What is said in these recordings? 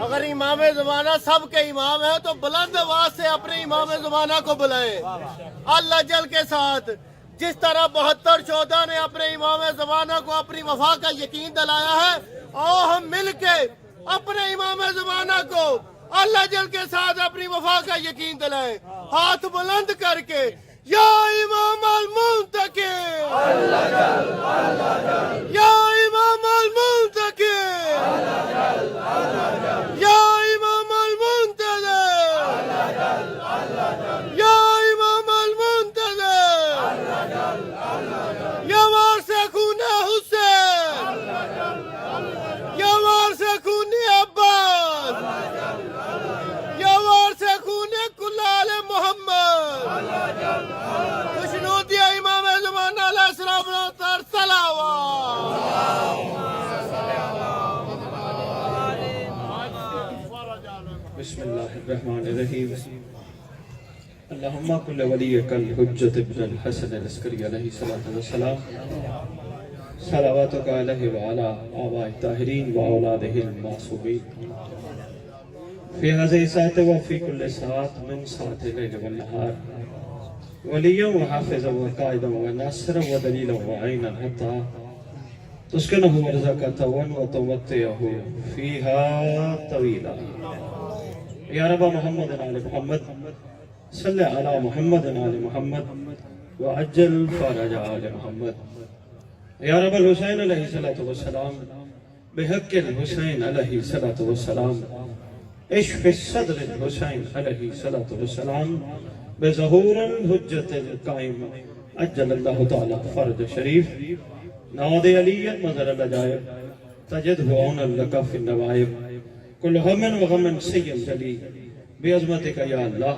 اگر امام زمانہ سب کے امام ہے تو بلند آواز سے اپنے امام زمانہ کو بلائے اللہ جل کے ساتھ. جس طرح 72 شہداء نے اپنے امام زمانہ کو اپنی وفا کا یقین دلایا ہے، اور ہم مل کے اپنے امام زمانہ کو اللہ جل کے ساتھ اپنی وفا کا یقین دلائے. ہاتھ بلند کر کے یا امام المنتقی، یا امام المنتقی، یا امام المنتظر، یا امام المنتظر، یا وارث خون حسین، یا وارث خون عباس، یا وارث خون کل آل محمد. خوشنودی امام زمانہ علیہ السلام تر صلوات. بسم اللہ الرحمن الرحیم. اللہم کل ولیک الحجت ابن الحسن العسکری علیہ السلام صلواتک علیہ وعلا آباء الطاہرین واولادہ المعصومین فی هذه الساعة وفی کل ساعت من ساعت اللیل والنہار ولیا وحافظا وقائدا وناصرا ودلیلا وعینا حتی تسکنہ ورزقہ وتمتعہ فیہا طویلا. یا رب محمد علی محمد صلی علی محمد علی محمد وعجل فرج آل محمد. یا رب الحسین علیہ السلام بحق الحسین علیہ السلام اشف صدر الحسین علیہ السلام بظہور الحجت القائم عجل اللہ تعالی فرج شریف. ناد علیت مظہر العجائب تجدہ عون لک فی النوائب کل ہم و غم سیم جلی بعظمتک یا اللہ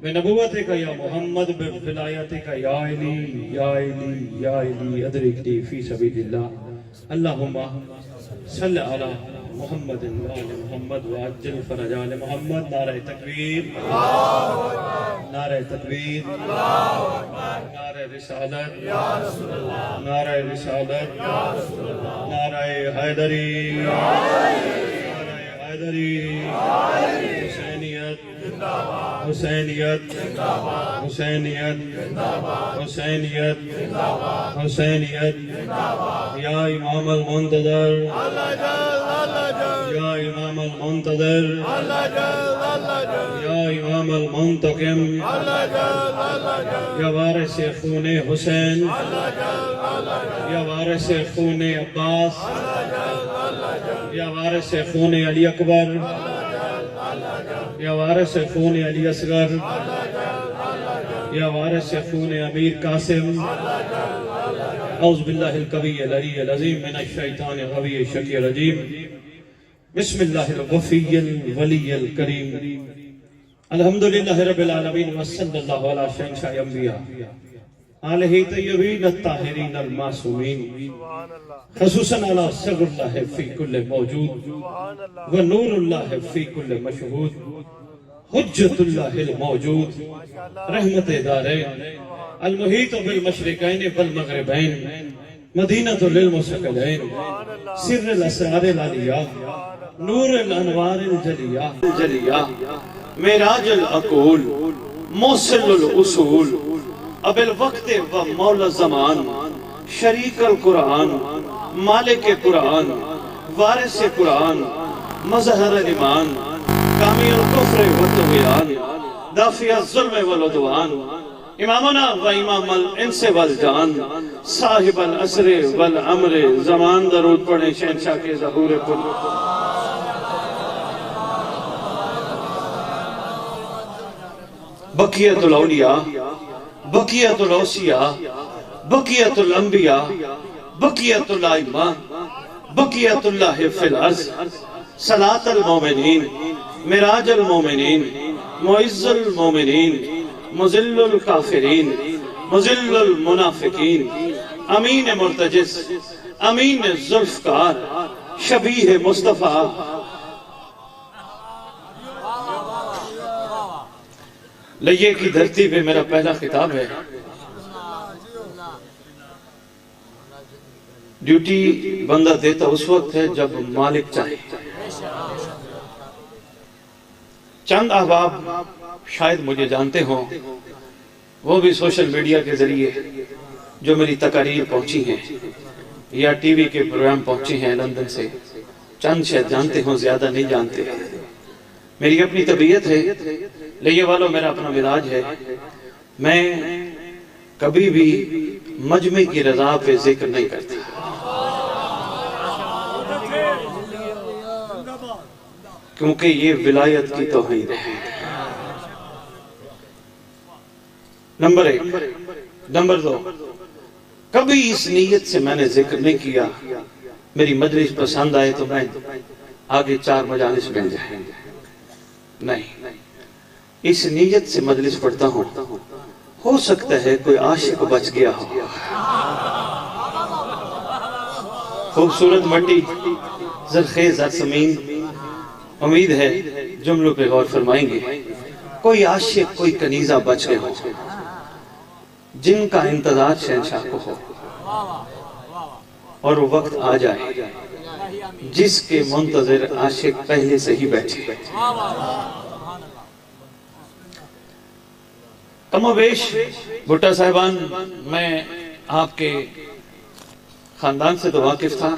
بنبوتک یا محمد بولایتک یا علی یا علی یا علی ادرکنی فی سبیل اللہ. اللہم صلی علی محمد وآل محمد وعجل فرج آل محمد. نعرہ تکبیر، نعرہ تکبیر، نعرہ رسالت، نعرہ رسالت، نعرہ حیدری، نعرہ حیدری. حسینیت، حسینیت، حسینیت، حسینیت، حسینیت. یا امام المنتظر، یا امام المنتظر، یا امام المنتقم، یا وارث خون حسین، یا وارث خون عباس، یا وارث خون علی اکبر، یا وارث خون علی اصغر، یا وارث خون امیر قاسم. اعوذ باللہ القوی العلی العظیم من الشیطان الغوی الشقی الرجیم. بسم اللہ الغفی الولی الکریم. الحمدللہ رب العالمین وصلی اللہ علی شہنشاہ انبیاء آلہ طیبین الطاہرین المعصومین خصوصاً علی صغر اللہ فی کل موجود ونور اللہ فی کل مشہود حجت اللہ الموجود رحمت دارین المحیط بالمشرقین والمغربین مدینۃ للمستقلین سر الاسرار العلیہ نور الانوار الجلیہ معراج العقول موصل الاصول اب الوقت و مولا الزمان شریک القرآن مالک قرآن وارث قرآن مظہر ایمان کامی الکفر والطغیان دافع الظلم والعدوان امامنا و امام الانس والجان صاحب العصر والعمر زمان. درود پڑھیں شہنشاہ کے ظہور کل. بقیت الاولیاء، بقیت الاوصیاء، بقیت الانبیاء، بقیت الائمہ، بقیت اللہ فی الارض صلاة المومنین معراج المومنین معز المومنین مذل الکافرین مذل المنافقین امین مرتجز امین ذوالفقار شبیہ مصطفیٰ. لیے کی دھرتی پہ میرا پہلا خطاب ہے. ڈیوٹی بندہ دیتا اس وقت ہے جب مالک چاہے. چند احباب شاید مجھے جانتے ہوں، وہ بھی سوشل میڈیا کے ذریعے جو میری تقاریر پہنچی ہیں یا ٹی وی کے پروگرام پہنچے ہیں لندن سے، چند شاید جانتے ہوں، زیادہ نہیں جانتے۔ میری اپنی طبیعت ہے، لیے والوں میرا اپنا مزاج ہے، میں کبھی بھی مجمع کی رضا پہ ذکر نہیں کرتا۔ کیونکہ یہ ولایت کی توہین ہے۔ نمبر 1۔ نمبر 2، کبھی اس نیت سے میں نے ذکر نہیں کیا میری مجلس پسند آئے تو میں آگے 4 مجالس بن جائیں، نہیں، اس نیت سے مجلس پڑھتا ہوں، ہو سکتا ہے کوئی عاشق بچ گیا ہو۔ خوبصورت مٹی، زرخیز زرسمین، امید ہے جملوں پہ غور فرمائیں گے، کوئی عاشق، کوئی کنیزہ بچ گئے ہو جن کا انتظار شہنشاہ کو ہو، اور وہ وقت آ جائے جس کے منتظر عاشق پہلے سے ہی بیٹھے۔ کم و بیش بھٹا صاحبان، میں آپ کے خاندان سے تو واقف تھا،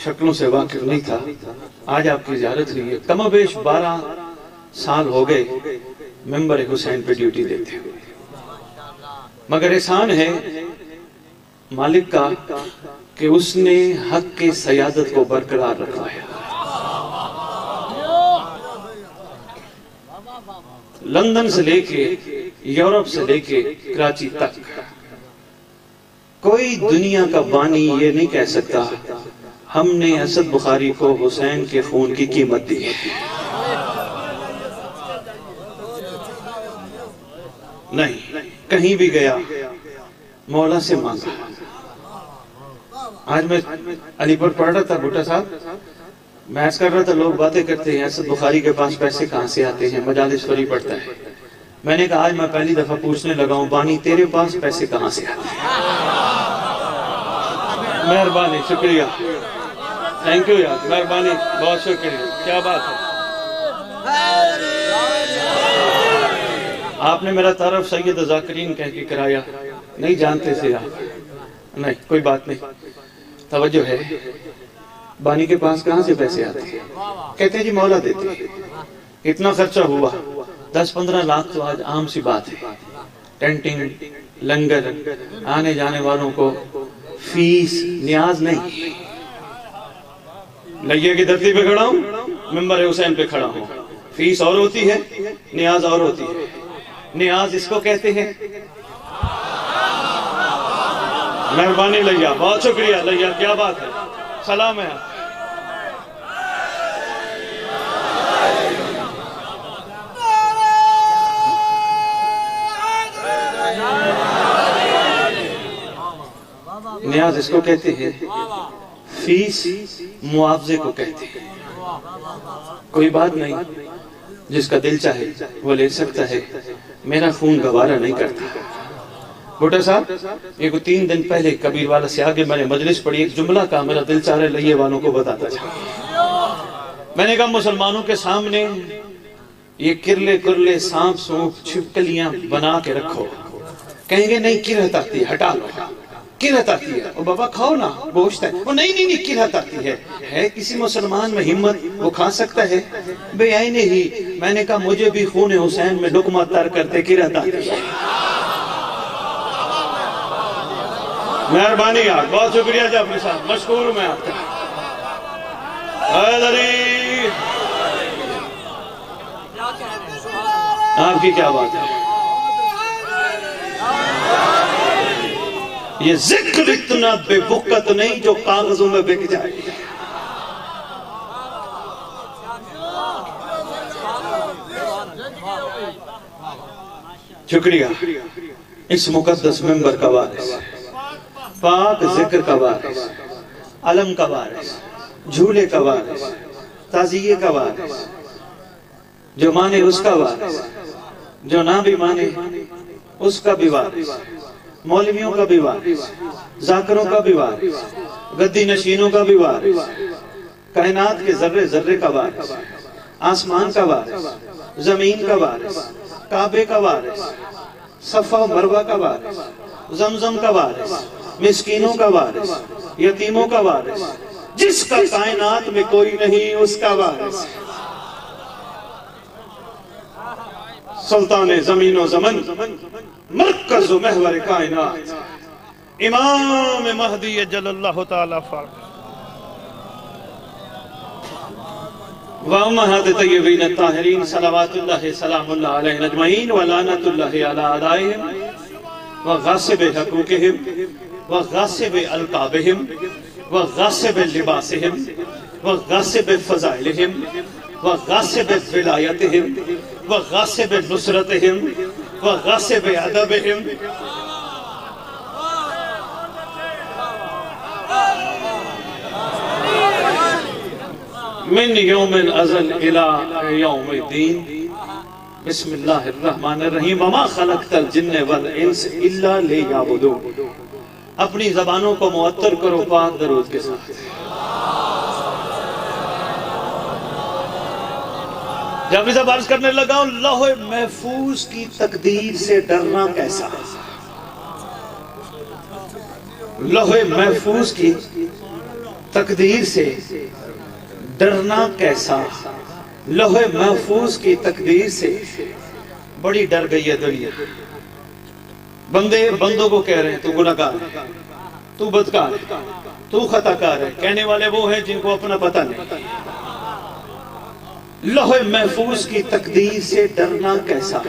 شکلوں سے واقف نہیں تھا۔ آج آپ کی زیارت ہوئی ہے، کم و بیش 12 سال ہو گئے ممبر حسین پہ ڈیوٹی دیتے ہوئے، مگر احسان ہے مالک کا کہ اس نے حق کی سیادت کو برقرار رکھوایا۔ لندن سے لے کے یورپ سے لے کے کراچی تک کوئی دنیا کا بانی یہ نہیں کہہ سکتا ہم نے اسد بخاری کو حسین کے خون کی قیمت دی ہے، نہیں، کہیں بھی گیا مولا سے مانگا۔ آج میں علی پر پڑھ رہا تھا، بھٹا صاحب محض کر رہا تھا، لوگ باتیں کرتے ہیں اسد بخاری کے پاس پیسے کہاں سے آتے ہیں، مجالس فری پڑتا ہے۔ میں نے کہا آج میں پہلی دفعہ پوچھنے لگا ہوں، بانی تیرے پاس پیسے کہاں سے آتے ہیں؟ مہربانی، شکریہ، تھینک یو یار، مہربانی، بہت شکریہ، کیا بات ہے۔ آپ نے میرا تعارف سید ذاکرین کہہ کے کرایا، نہیں جانتے تھے آپ، نہیں، کوئی بات نہیں، توجہ ہے۔ بانی کے پاس کہاں سے پیسے آتے ہیں؟ کہتے ہیں جی مولا دیتے ہیں۔ اتنا خرچہ ہوا، 10-15 لاکھ تو آج عام سی بات ہے، ٹینٹنگ، لنگر، آنے جانے والوں کو فیس، نیاز نہیں۔ لگے کی دھرتی پہ کھڑا ہوں، ممبر حسین پہ کھڑا ہوں، فیس اور ہوتی ہے، نیاز اور ہوتی ہے۔ نیاز اس کو کہتے ہیں، مہربانی لیا، بہت شکریہ لیا، کیا بات ہے، سلام ہے۔ نیاز اس کو کہتے ہیں، فیس معاوضے کو کہتے ہیں۔ کوئی بات نہیں، جس کا دل چاہے وہ لے سکتا ہے، میرا خون گوارا نہیں کرتا۔ بھٹا صاحب، یہ کوئی 3 دن پہلے کبیر والا سے آگے میں نے مجلس پڑھی، ایک جملہ کا میرا دل چاہ رہے لئے والوں کو بتاتا جاؤں۔ میں نے کہا مسلمانوں کے سامنے یہ کرلے سانپ سونپ چھپکلیاں بنا کے رکھو، کہیں گے نہیں کرہت آتی ہے، ہٹا لو، کرہت آتی ہے، وہ بابا کھاؤ نا، گوشت ہے، وہ نہیں کرہت آتی ہے کسی مسلمان میں ہمت وہ کھا سکتا ہے؟ بے آئین ہی میں نے کہا مجھے بھی خون حسین میں لقمہ تر کرتے کرہت آتی ہے۔ مہربانی یار، بہت شکریہ جعفری صاحب، مشکور ہوں میں آپ کا۔ حیدری، آپ کی کیا بات ہے؟ یہ ذکر اتنا بے وقت نہیں جو کاغذوں میں بک جائے۔ شکریہ، اس مقدس ممبر کا وارث، پاک ذکر کا وارث، علم کا وارث، جھولے کا وارث، تعزیے کا وارث، جو مانے اس کا وارث، جو نہ بھی مانے اس کا بھی وارث، مولویوں کا بھی وارث، ذاکروں کا بھی وارث، گدی نشینوں کا بھی وارث، کائنات کے ذرے ذرے کا وارث، آسمان کا وارث، زمین کا وارث، کعبے کا وارث، صفا و مروہ کا وارث، زمزم کا وارث، مسکینوں کا وارث، یتیموں کا وارث، جس کا کائنات میں کوئی نہیں اس کا وارث، سلطان زمین و زمن، مرکز و محور کائنات، امام مہدی جل اللہ تعالیٰ فرق وامہات طیبین الطاہرین صلوات اللہ سلام اللہ علیہ اجمعین ولعنت اللہ علی اعدائہم وغاصب حقوقہم وغاصب القابہم وغاصب لباسہم وغاصب فضائلہم وغاصب ولایتہم وغاصب نصرتہم وغاصب ادبہم من یوم ازل الى یوم الدین بسم اللہ الرحمن الرحیم وما خلقت الجن والانس الا لیعبدون. اپنی زبانوں کو معطر کرو پاک درود کے ساتھ. جب اسے عرض کرنے لگا لوح محفوظ کی تقدیر سے ڈرنا کیسا، لوح محفوظ کی تقدیر سے ڈرنا کیسا، لوح محفوظ کی تقدیر سے بڑی ڈر گئی ہے دنیا. بندے بندوں کو کہہ رہے ہیں تو گناہگار ہے، تو بدکار ہے، تو خطا کار ہے. کہنے والے وہ ہیں جن کو اپنا پتہ نہیں. لوح محفوظ کی تقدیر سے ڈرنا کیسا.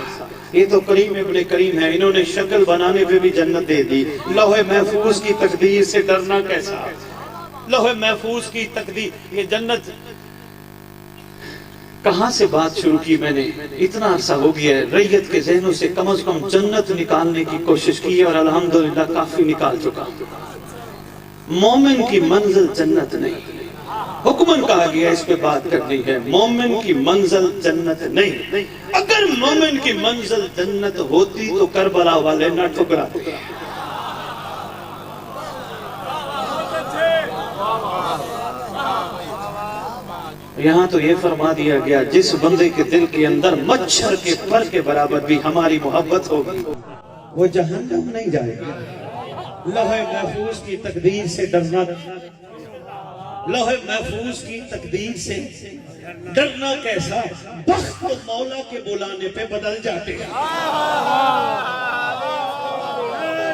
یہ تو کریم ابن کریم ہے، انہوں نے شکل بنانے پہ بھی جنت دے دی. لوح محفوظ کی تقدیر سے ڈرنا کیسا. لوح محفوظ کی تقدیر، یہ جنت کہاں سے بات شروع کی میں نے، اتنا عرصہ ہو گیا ہے. ریت کے ذہنوں سے کم از کم جنت نکالنے کی کوشش کی اور الحمدللہ کافی نکال چکا. مومن کی منزل جنت نہیں، حکمن کہا گیا اس پہ بات کرنی ہے. مومن کی منزل جنت نہیں. اگر مومن کی منزل جنت ہوتی تو کربلا والے نہ ٹھکراتے. یہاں تو یہ فرما دیا گیا جس بندے کے دل کے اندر مچھر کے پر کے برابر بھی ہماری محبت ہوگی وہ جہنم نہیں جائے گا. لوح محفوظ کی تقدیر سے ڈرنا، لوح محفوظ کی تقدیر سے ڈرنا کیسا. بخت مولا کے بلانے پہ بدل جاتے ہیں.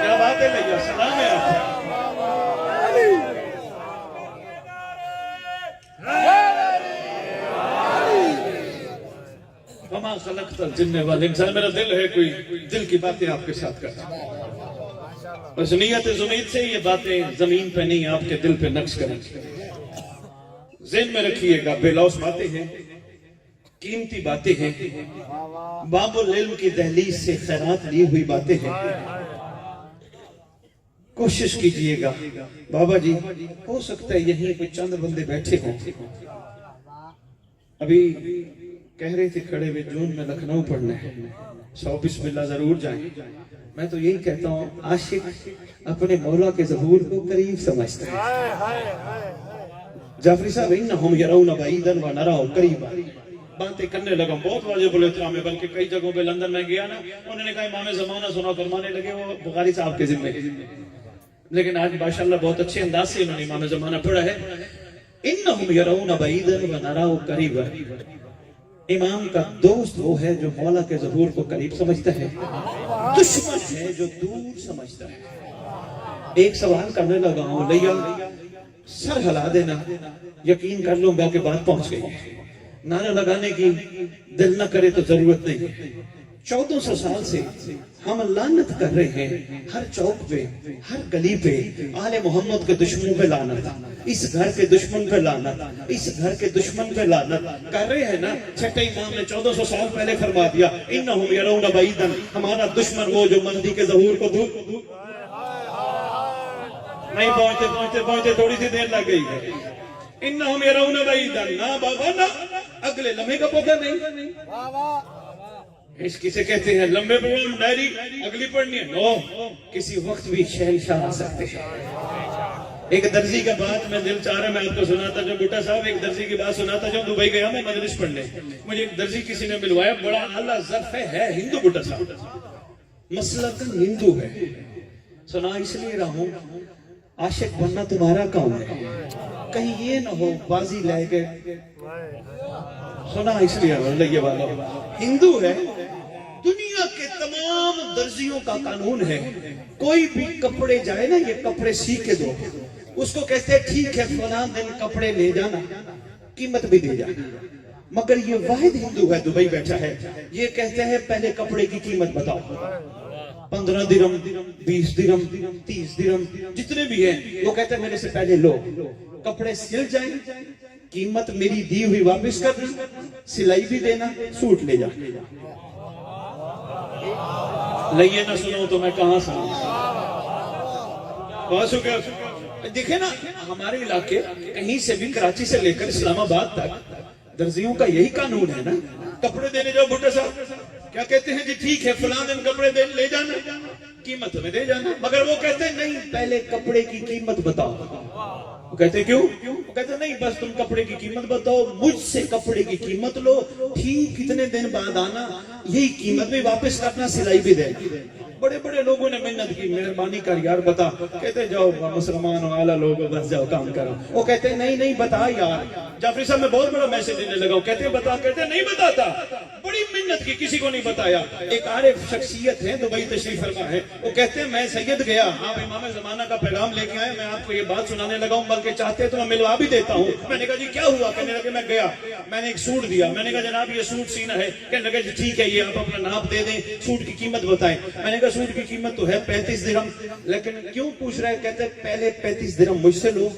کیا بات ہے بھیا، سلام ہے آپ. وما خلقت الجن والانس. میرا دل ہے کوئی دل کی باتیں آپ کے ساتھ کرتا ہوں. بس نیت زمید سے یہ باتیں زمین پہ نہیں آپ کے دل پہ نقش کریں. ذہن میں رکھیے گا، بے لوث باتیں ہیں، قیمتی باتیں ہیں، باب العلم کی دہلیز سے خیرات لی ہوئی باتیں ہیں. کوشش کیجئے گا. بابا جی ہو سکتا ہے یہیں کوئی چند بندے بیٹھے ہوں. ابھی کہہ رہے تھے کھڑے ہوئے جون میں لکھنؤ پڑھنا ہے، 100 بسم اللہ ضرور جائیں. میں تو یہی کہتا ہوں عاشق اپنے مولا کے ظہور کو قریب سمجھتا ہے. جعفری صاحب انہم یرون بعیدا ونراہ قریبا باتیں کرنے لگا بہت واجب الاحترام ہے. بلکہ کئی جگہوں پہ لندن میں گیا نا، انہوں نے کہا امام زمانہ سنا فرمانے لگے وہ بخاری صاحب کے ذمہ. لیکن آج ماشاءاللہ بہت اچھے انداز سے انہوں نے امام زمانہ پڑھا ہے. انہم یرون بعیدا ونراہ قریبا. امام کا دوست وہ ہے جو مولا کے ظہور کو قریب سمجھتا ہے، دشمن ہے جو دور سمجھتا ہے. ایک سوال کرنے لگا ہوں، لیا سر ہلا دینا، یقین کر لوں گا کہ بات پہنچ گئی ہے. نعرہ لگانے کی دل نہ کرے تو ضرورت نہیں. 1400 سال سے ہم لعنت کر رہے ہیں، ہر چوک پہ، ہر گلی پہ آل محمد کے دشمنوں پہ لعنت، اس گھر کے دشمن پہ لعنت، اس گھر کے دشمن پہ لعنت کر رہے ہیں نا. چھٹے امام نے 1400 سال پہلے فرما دیا انہم یرون بعیدا، ہمارا دشمن وہ جو مہدی کے ظہور کو دور نہیں پہنچتے پہنچتے پہنچتے تھوڑی سی دیر لگ گئی ہے. انہم یرون بعیدا، نا بابا نا، اگلے لمحے کا پودا نہیں. اس کسے کہتے ہیں لمبے پڑھو ڈائری اگلی پڑھنی ہے. نو، کسی وقت بھی شہنشاہ آ سکتے ہیں. ایک درزی کا بات میں دل چاہ رہا میں آپ کو سناتا جو بٹا صاحب ایک درزی کی بات سناتا جو دبئی گیا میں مجلس پڑھنے مجھے ایک درزی کسی نے ملوایا بڑا اعلیٰ ظرف ہے ہندو بٹا صاحب مسلکن ہندو ہے سنا اس لیے رہا ہوں عاشق بننا تمہارا کام ہے کہیں یہ نہ ہو بازی لے کے سنا اس لیے لگے والا ہندو ہے دنیا کے تمام درزیوں کا قانون ہے کوئی بھی کپڑے جائے نا یہ کپڑے سی کے دو اس کو کہتے ہیں ٹھیک ہے فلاں دن کپڑے لے جانا قیمت بھی دے جانا مگر یہ واحد ہندو ہے دبئی بیٹھا ہے یہ کہتے ہیں پہلے کپڑے کی قیمت بتاؤ 15 درہم 20 درہم 30 درہم جتنے بھی ہیں وہ کہتے ہیں میرے سے پہلے لو کپڑے سل جائیں قیمت میری دی ہوئی واپس کرنا سلائی بھی دینا سوٹ لے جا لئیے نہ سنو تو میں کہاں سنوں دیکھیں نا ہمارے علاقے کہیں سے بھی کراچی سے لے کر اسلام آباد تک درزیوں کا یہی قانون ہے نا کپڑے دینے جاؤ بھٹا صاحب کیا کہتے ہیں جی ٹھیک ہے فلاں دن کپڑے لے جانا قیمت میں دے جانا مگر وہ کہتے ہیں نہیں پہلے کپڑے کی قیمت بتاؤ وہ کہتے ہیں کیوں وہ کہتے ہیں نہیں بس تم کپڑے کی قیمت بتاؤ مجھ سے کپڑے کی قیمت لو ٹھیک کتنے دن بعد آنا یہی قیمت بھی واپس کرنا سلائی بھی دے بڑے بڑے لوگوں نے محنت کی مہربانی کر یار بتا کہتے جاؤ مسلمان والا لوگ بس جاؤ کام کرو وہ کہتے نہیں نہیں بتا یار جعفری صاحب میں بہت بڑا میسج دینے لگا کہتے ہیں بتا کہتے نہیں بتاتا بڑی محنت کی کسی کو نہیں بتایا ایک عارف شخصیت ہے دبئی تشریف فرما ہے وہ کہتے ہیں میں سید گیا آپ امام زمانہ کا پیغام لے کے آئے میں آپ کو یہ بات سنانے لگا ہوں بلکہ چاہتے تو میں ملوا بھی دیتا ہوں میں نے کہا جی کیا ہوا کہنے لگے میں گیا میں نے ایک سوٹ دیا میں نے کہا جناب یہ سوٹ سینا ہے کہنے لگے جی ٹھیک ہے یہ آپ اپنا ناپ دے دیں سوٹ کی قیمت بتائیں میں نے کہا سوٹ کی قیمت تو ہے 35 درہم لیکن کیوں پوچھ رہا ہے کہتے ہیں پہلے 35 درہم مجھ سے لو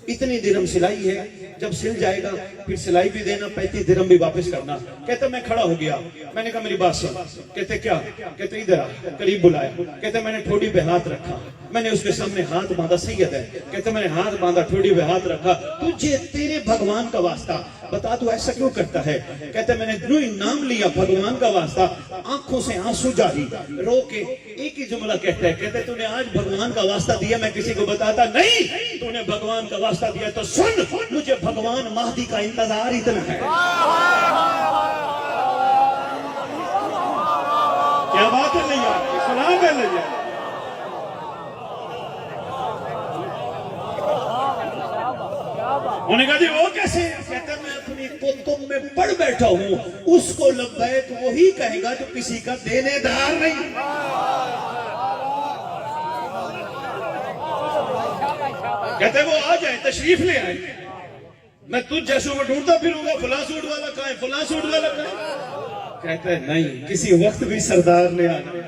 اتنی درہم سلائی ہے جب سل جائے گا پھر سلائی بھی دینا 35 درہم بھی واپس کرنا کہتے میں کھڑا ہو گیا میں نے کہا میری بات سن کہتے کیا کہتے ادھر آ قریب بلایا کہتے میں نے ٹھوڑی پہ ہاتھ رکھا میں نے اس کے سامنے ہاتھ باندھا سید ہے کہتے میں نے ہاتھ باندھا ٹھوڑی پہ ہاتھ رکھا تجھے تیرے بھگوان کا واسطہ بتا تو ایسا کیوں کرتا ہے کہتے میں نے نام لیا بھگوان کا واسطہ آنکھوں سے آنسو جاری رو کے ایک ہی جملہ کہتا ہے کہتے تو نے آج بھگوان کا واسطہ دیا میں کسی کو بتاتا نہیں تو نے بھگوان کا واسطہ دیا تو سن مجھے بھگوان مہدی کا انتظار اتنا ہے کیا بات ہے نہیں آپ سلام ہے نہیں انہوں نے کہا جی وہ کیسے کہتا میں اپنی کتب میں پڑھ بیٹھا ہوں اس کو لبیک وہی کہے گا جو کسی کا دینے دار نہیں کہتے وہ آ جائیں تشریف لے آئیں میں تجھ جیسوں میں ڈھونڈتا پھروں گا فلاں سوٹ والا کہاں ہے فلاں سوٹ والا کہاں ہے کہتا ہے نہیں کسی وقت بھی سردار نے آنا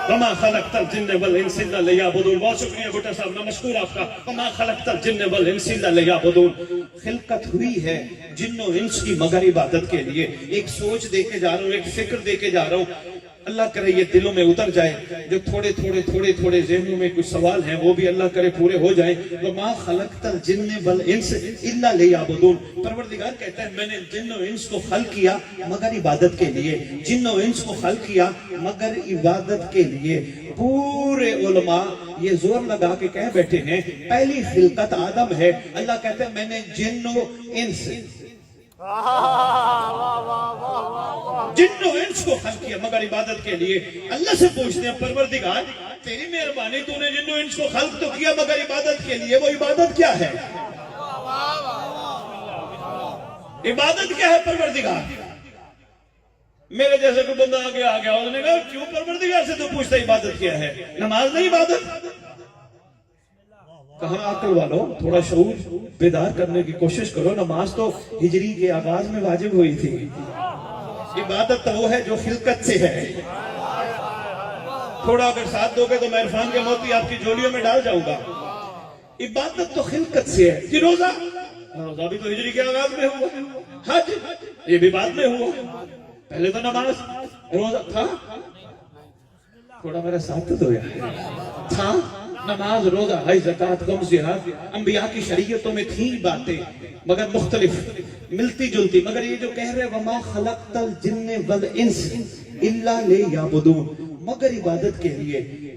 وما خلقت الجن والانس الا ليعبدون بہت شکریہ بھٹا صاحب میں مشکور آپ کا وما خلقت الجن والانس الا ليعبدون خلقت ہوئی ہے جن و انس کی مگر عبادت کے لیے ایک سوچ دے کے جا رہا ہوں ایک فکر دے کے جا رہا ہوں اللہ کرے یہ دلوں میں اتر جائے جو تھوڑے تھوڑے ذہنوں میں کچھ سوال ہیں وہ بھی اللہ کرے پورے ہو جائیں وما خلقت الجن والانس الا ليعبدون پروردگار کہتا ہے میں نے جن و انس کو خلق کیا مگر عبادت کے لیے جن و انس کو خلق کیا مگر عبادت کے لیے پورے علماء یہ زور لگا کے کہہ بیٹھے ہیں پہلی خلقت آدم ہے اللہ کہتا ہے میں نے جن و انس جن و انس کو خلق کیا مگر عبادت کے لیے اللہ سے پوچھتے ہیں پروردگار تیری مہربانی تو نے جن و انس کو خلق تو کیا مگر عبادت کے لیے وہ عبادت کیا ہے عبادت کیا ہے پروردگار میرے جیسے کوئی بندہ آگے آ گیا اس نے کہا کیوں پروردگار سے تو پوچھتا عبادت کیا ہے نماز نہیں عبادت کہاں عقل والوں تھوڑا شعور بیدار کرنے کی کوشش کرو نماز تو ہجری کے آغاز میں واجب ہوئی تھی عبادت تو وہ ہے جو خلقت سے ہے تھوڑا اگر ساتھ دو گے تو میں عرفان کے موتی آپ کی جھولیوں میں ڈال جاؤں گا عبادت تو خلقت سے ہے کہ روزہ بھی تو ہجری کے آغاز میں ہوا حج یہ بھی بعد میں ہوا پہلے تو نماز روزہ تھا تھوڑا میرا ساتھ تو تھا نماز روزہ حج زکوٰۃ غم جہاد انبیاء کی شریعتوں میں تھی باتیں مگر مختلف ملتی جلتی مگر یہ جو کہہ رہے وما خلقت الجن والانس الا لیعبدون مگر عبادت کے لیے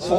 100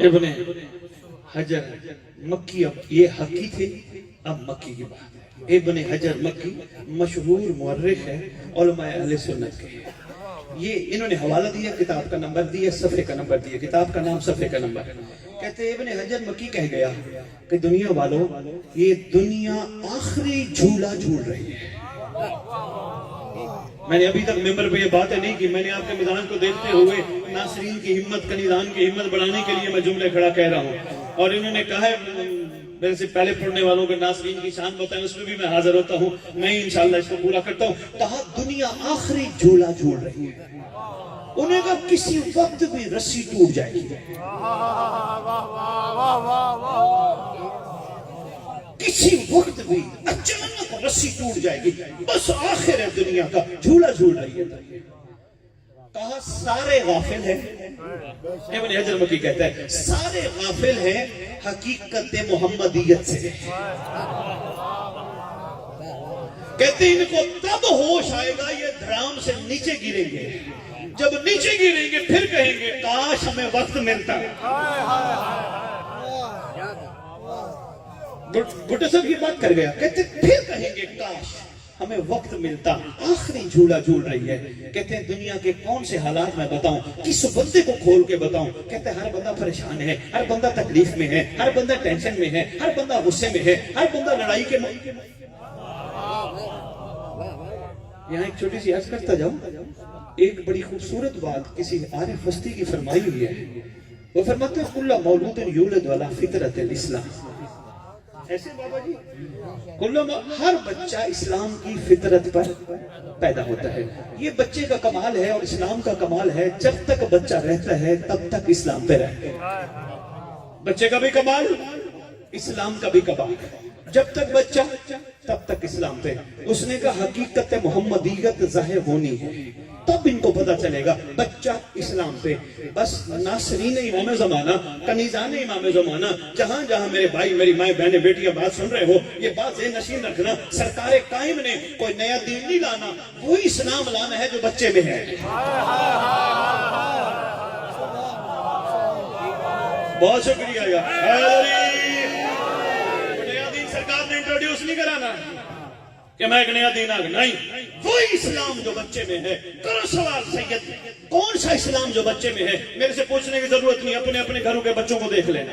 ابن حجر مکی، اب یہ حقی تھے، اب مکی کی بات ہے۔ ابن حجر مکی مشہور مورخ ہے، علماء اہل سنت کے، یہ انہوں نے حوالہ دیا، کتاب کا نمبر دیا، صفحے کا نمبر دیا، کتاب کا نام، صفحے کا نمبر۔ کہتے ہیں ابن حجر مکی کہہ گیا کہ دنیا والوں، یہ دنیا آخری جھولا جھول رہی ہے۔ میں نے ابھی تک ممبر پہ یہ باتیں نہیں کی، میں نے آپ کے میدان کو دیکھتے ہوئے ناصرین کی ہمت، کنیزان کی ہمت بڑھانے کے لیے میں جملے کھڑا کہہ رہا ہوں، اور انہوں نے کہا ہے میرے سے پہلے پڑھنے والوں کے ناصرین کی شان بتائیں، اس میں بھی میں حاضر ہوتا ہوں، میں انشاءاللہ اس کو پورا کرتا ہوں۔ کہا دنیا آخری جھولا جھول رہی ہے، انہیں کہا کسی وقت بھی رسی ٹوٹ جائے گی، کسی وقت بھی اچانک رسی ٹوٹ جائے گی، بس آخر ہے دنیا کا، جھولا جھول رہی ہے۔ کہا سارے غافل ہیں، ابن حجر مکی کہتا ہے سارے غافل ہیں حقیقت محمدیت سے۔ کہتے ہیں ان کو تب ہوش آئے گا یہ دھڑام سے نیچے گریں گے، جب نیچے گریں گے پھر کہیں گے کاش ہمیں وقت ملتا۔ بھٹو صاحب کی بات کر گیا، کہتے پھر کہیں گے کاش ہمیں وقت ملتا، آخری جھولا جھول رہی ہے۔ کہتے ہیں دنیا کے کون سے حالات میں بتاؤں، کس بندے کو کھول کے بتاؤں؟ کہتے ہیں ہر بندہ پریشان ہے، ہر بندہ تکلیف میں ہے، ہر بندہ ٹینشن میں ہے، ہر بندہ غصے میں ہے، ہر بندہ لڑائی کے یہاں ایک چھوٹی سی عرض کرتا جاؤں، ایک بڑی خوبصورت بات کسی عارف ہستی کی فرمائی ہوئی ہے، وہ فرماتے ہیں کل مولود یولد علی فطرت الاسلام، ایسے بابا جی ہر بچہ اسلام کی فطرت پر پیدا ہوتا ہے۔ یہ بچے کا کمال ہے اور اسلام کا کمال ہے، جب تک بچہ رہتا ہے تب تک اسلام پہ رہتا ہے۔ بچے کا بھی کمال، اسلام کا بھی کمال، جب تک بچہ تب تک اسلام پہ۔ اس نے کہا حقیقت محمدیت ظاہر ہونی ہے، تب ان کو پتا چلے گا بچہ اسلام پہ۔ بس ناصرین امام زمانہ، کنیزان امام زمانہ، جہاں جہاں میرے بھائی، میری مائیں، بہنیں، بیٹیاں بات سن رہے ہو، یہ بات ذہن نشین رکھنا، سرکار قائم نے کوئی نیا دین نہیں لانا، وہی اسلام لانا ہے جو بچے میں ہے۔ بہت شکریہ یار، نیا دین سرکار نے انٹروڈیوس نہیں کرانا کہ میں ایک نیا دین آ گیا، نہیں، وہی اسلام جو بچے میں ہے۔ کرو سوال سید، کون سا اسلام جو بچے میں ہے؟ میرے سے پوچھنے کی ضرورت نہیں، اپنے اپنے گھروں کے بچوں کو دیکھ لینا،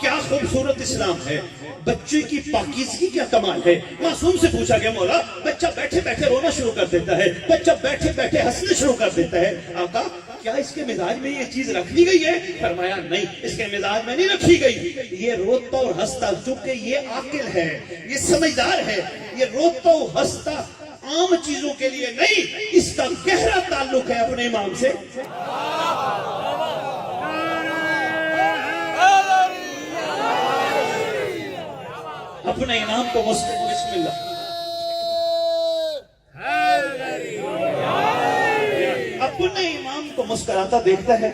کیا خوبصورت اسلام ہے، بچے کی پاکیزگی کیا کمال ہے۔ معصوم سے پوچھا گیا مولا بچہ بیٹھے بیٹھے رونا شروع کر دیتا ہے، بچہ بیٹھے بیٹھے ہنسنا شروع کر دیتا ہے، آقا کیا اس کے مزاج میں یہ چیز رکھ لی گئی ہے؟ فرمایا نہیں، اس کے مزاج میں نہیں رکھی گئی، یہ روتا اور ہنستا، چونکہ یہ عاقل ہے، یہ سمجھدار ہے، یہ روتا اور ہنستا عام چیزوں کے لیے نہیں، اس کا گہرا تعلق ہے اپنے امام سے۔ اپنے امام کو بسم اللہ اپنے امام کو مسکراتا دیکھتا ہے،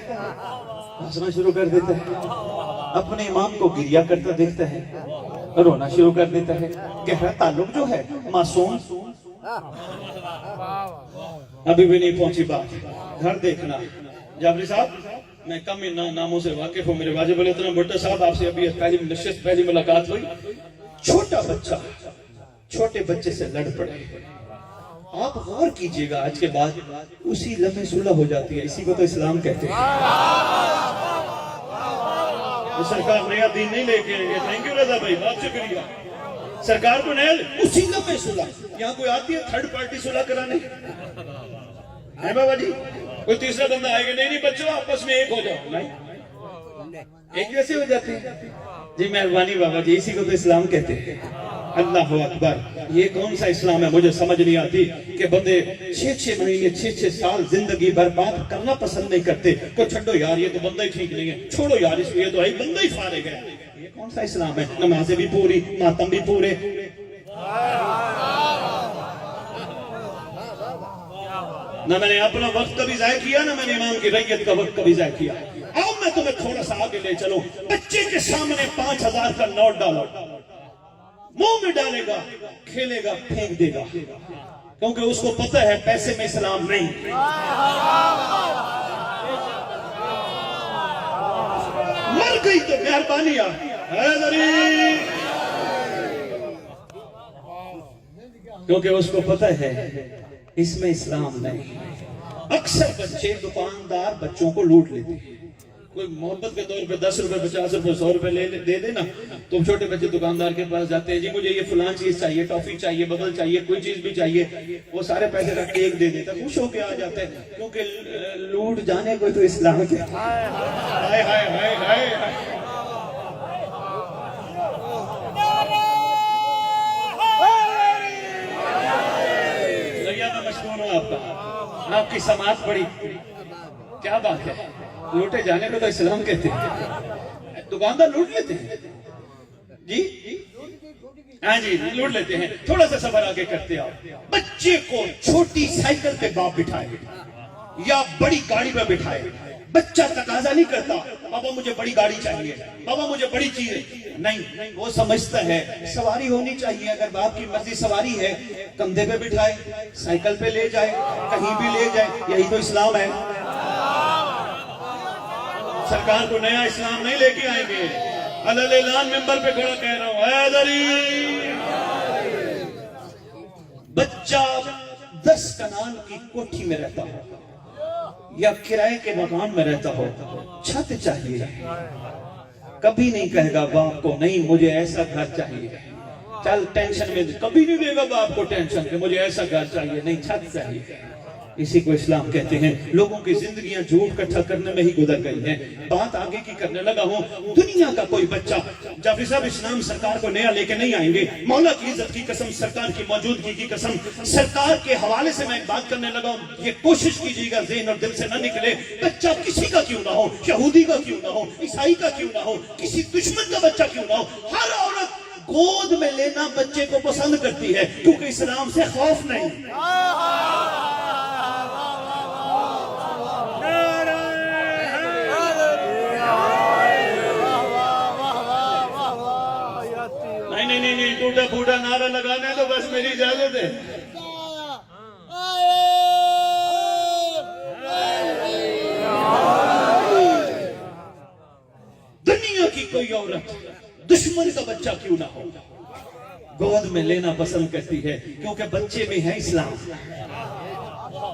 ہنسنا شروع کر دیتا ہے، اپنے امام کو گریا کرتا دیکھتا ہے، رونا شروع کر دیتا ہے۔ گہرا تعلق جو ہے معصوم، ابھی بھی نہیں پہنچی بات، گھر دیکھنا۔ جابری صاحب میں کم ناموں سے واقف ہوں، میرے واجب الحترام بھٹو صاحب آپ سے ابھی پہلی ملاقات ہوئی، چھوٹا بچہ چھوٹے بچے سے لڑ پڑے، آپ غور کیجئے گا آج کے بعد اسی لمحے صلح ہو جاتی ہے، اسی کو تو اسلام کہتے ہیں۔ سرکار نیا دین نہیں لے کے آئیں گے، تھینک یو رضا بھائی، بہت شکریہ۔ سرکار کو نیا اسی لمحے صلح، یہاں کوئی آتی ہے تھرڈ پارٹی صلح کرانے ہے بابا جی؟ کوئی تیسرا بندہ آئے گا، نہیں بچوں آپس میں ایک ہو جاؤ، نہیں ایک جیسے ہو جاتے ہیں۔ جی مہربانی بابا جی، اسی کو تو اسلام کہتے ہیں۔ اللہ اکبر، یہ کون سا اسلام ہے؟ مجھے سمجھ نہیں آتی کہ بندے 6 مہینے 6 سال زندگی برباد کرنا پسند نہیں کرتے، کو چھڑو یار یہ تو بندہ ہی ٹھیک نہیں ہے، چھوڑو یار اس یہ تو ہے بندہ ہی فارغ ہے۔ یہ کون سا اسلام ہے؟ نمازیں بھی پوری، ماتم بھی پورے۔ نہ میں نے اپنا وقت کبھی ضائع کیا، نہ میں نے امام کی ریت کا وقت کبھی ضائع کیا۔ آؤ میں تمہیں تھوڑا سا آگے لے چلوں، بچے کے سامنے 5000 کا نوٹ ڈالو، منہ میں ڈالے گا، کھیلے گا، پھینک دے گا، کیونکہ اس کو پتہ ہے پیسے میں اسلام نہیں۔ گئی تو مہربانی حیدری، کیونکہ اس کو پتہ ہے اس میں اسلام نہیں۔ اکثر بچے دکاندار بچوں کو لوٹ لیتے ہیں، کوئی محبت کے طور پہ 10 روپے 50 روپے 100 روپے دے دینا، تو چھوٹے بچے دکاندار کے پاس جاتے ہیں، جی مجھے یہ فلان چیز چاہیے، ٹافی چاہیے، ببل چاہیے، کوئی چیز بھی چاہیے، وہ سارے پیسے رکھ کے ایک دے دیتا، خوش ہو کے آ جاتے ہیں، کیونکہ لوٹ جانے کو تو اسلام کے ہائے ہائے ہائے ہائے۔ میں مشکور ہوں آپ کا، آپ کی سماعت بڑی، کیا بات ہے، لوٹے جانے کو تو اسلام کہتے ہیں، دکاندار لوٹ لیتے ہیں جی، ہاں جی لوٹ لیتے ہیں۔ تھوڑا سا سفر آگے کرتے آؤ، بچے کو چھوٹی سائیکل پہ باپ بٹھائے یا بڑی گاڑی پہ بٹھائے، بچہ تقاضا نہیں کرتا بابا مجھے بڑی گاڑی چاہیے، بابا مجھے بڑی چیز، نہیں، وہ سمجھتا ہے سواری ہونی چاہیے، اگر باپ کی مرضی سواری ہے کندھے پہ بٹھائے، سائیکل پہ لے جائے، کہیں بھی لے جائے، یہی تو اسلام ہے۔ سرکار کو نیا اسلام نہیں لے کے آئیں گے، علل اعلان ممبر پہ کھڑا کہہ رہا ہوں، حیدری۔ بچہ 10 کنال کی کوٹھی میں رہتا ہو یا کرائے کے مکان میں رہتا ہو، چھت چاہیے، کبھی نہیں کہے گا باپ کو نہیں مجھے ایسا گھر چاہیے، چل ٹینشن میں کبھی نہیں دے گا باپ کو ٹینشن کہ مجھے ایسا گھر چاہیے، نہیں چھت چاہیے۔ اسی کو اسلام کہتے ہیں۔ لوگوں کی زندگیاں جھوٹ کٹھا کرنے میں ہی گزر گئی ہیں۔ بات آگے کی کرنے لگا ہوں، دنیا کا کوئی بچہ، جعفری صاحب اسلام سرکار کو نیا لے کے نہیں آئیں گے، مولا کی عزت کی قسم، سرکار کی موجودگی کی قسم، سرکار کے حوالے سے میں ایک بات کرنے لگا ہوں، یہ کوشش کیجیے گا ذہن اور دل سے نہ نکلے، بچہ کسی کا کیوں نہ ہو، یہودی کا کیوں نہ ہو، عیسائی کا کیوں نہ ہو، کسی دشمن کا بچہ کیوں نہ ہو، ہر عورت گود میں لینا بچے کو پسند کرتی ہے، کیونکہ اسلام سے خوف نہیں۔ نہیں ٹوٹا پھوٹا نعرہ لگانا ہے تو بس میری اجازت ہے۔ دنیا کی کوئی عورت دشمن کا بچہ کیوں نہ ہو گود میں لینا پسند کرتی ہے، کیونکہ بچے میں ہے اسلام۔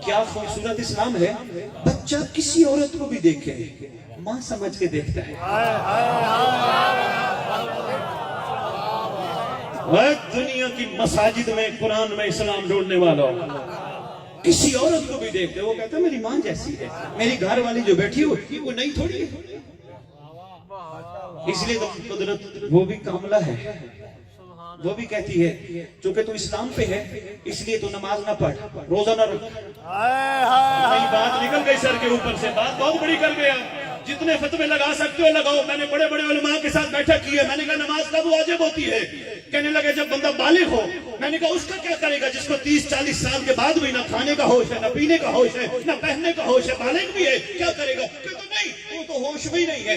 کیا خوبصورت اسلام ہے، بچہ کسی عورت کو بھی دیکھے ماں سمجھ کے دیکھتا ہے۔ دنیا کی مساجد میں قرآن میں اسلام ڈھونڈنے والا کسی عورت کو بھی دیکھتے وہ کہتا ہے میری ماں جیسی ہے، میری گھر والی جو بیٹھی ہوئی وہ نہیں تھوڑی ہے۔ اس لیے تو قدرت وہ بھی کاملہ ہے، وہ بھی کہتی ہے چونکہ تو اسلام پہ ہے اس لیے تو نماز نہ پڑھ، روزہ نہ رکھ۔ بات نکل گئی سر کے اوپر سے، بات بہت بڑی کر گیا۔ جتنے فتوے لگا سکتے ہو لگاؤ، میں نے بڑے بڑے علماء کے ساتھ بیٹھک کی ہے، میں نے کہا نماز کب واجب ہوتی ہے؟ کہنے لگے جب بندہ بالغ ہو۔ میں نے کہا اس کا کیا کرے گا جس کو 30-40 سال کے بعد بھی نہ کھانے کا ہوش ہے، نہ پینے کا ہوش ہے، نہ پہننے کا ہوش ہے، بالغ بھی ہے، کیا کرے گا؟ کہ تو نہیں، وہ تو ہوش بھی نہیں ہے۔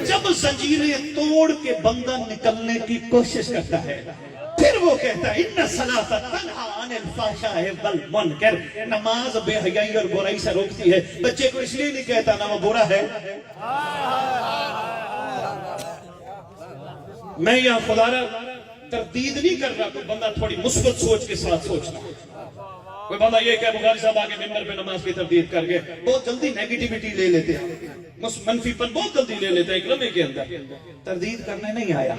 جب زنجیریں توڑ کے بندہ نکلنے کی کوشش کرتا ہے پھر وہ کہتا ہے ان الصلاۃ تنہی عن الفحشاء والمنکر، نماز بے حیائی اور برائی سے روکتی ہے۔ بچے کو اس لیے نہیں کہتا نہ وہ برا ہے۔ میں یہاں خدا را تردید نہیں کر رہا، کوئی بندہ تھوڑی مثبت سوچ کے ساتھ سوچنا۔ کوئی بندہ یہ کہ بخاری صاحب آگے ممبر پہ نماز کی تردید کر کے بہت جلدی نیگیٹیوٹی لے لیتے ہیں، منفی پن بہت جلدی لے لیتے ہیں ایک لمحے کے اندر۔ تردید کرنے نہیں آیا،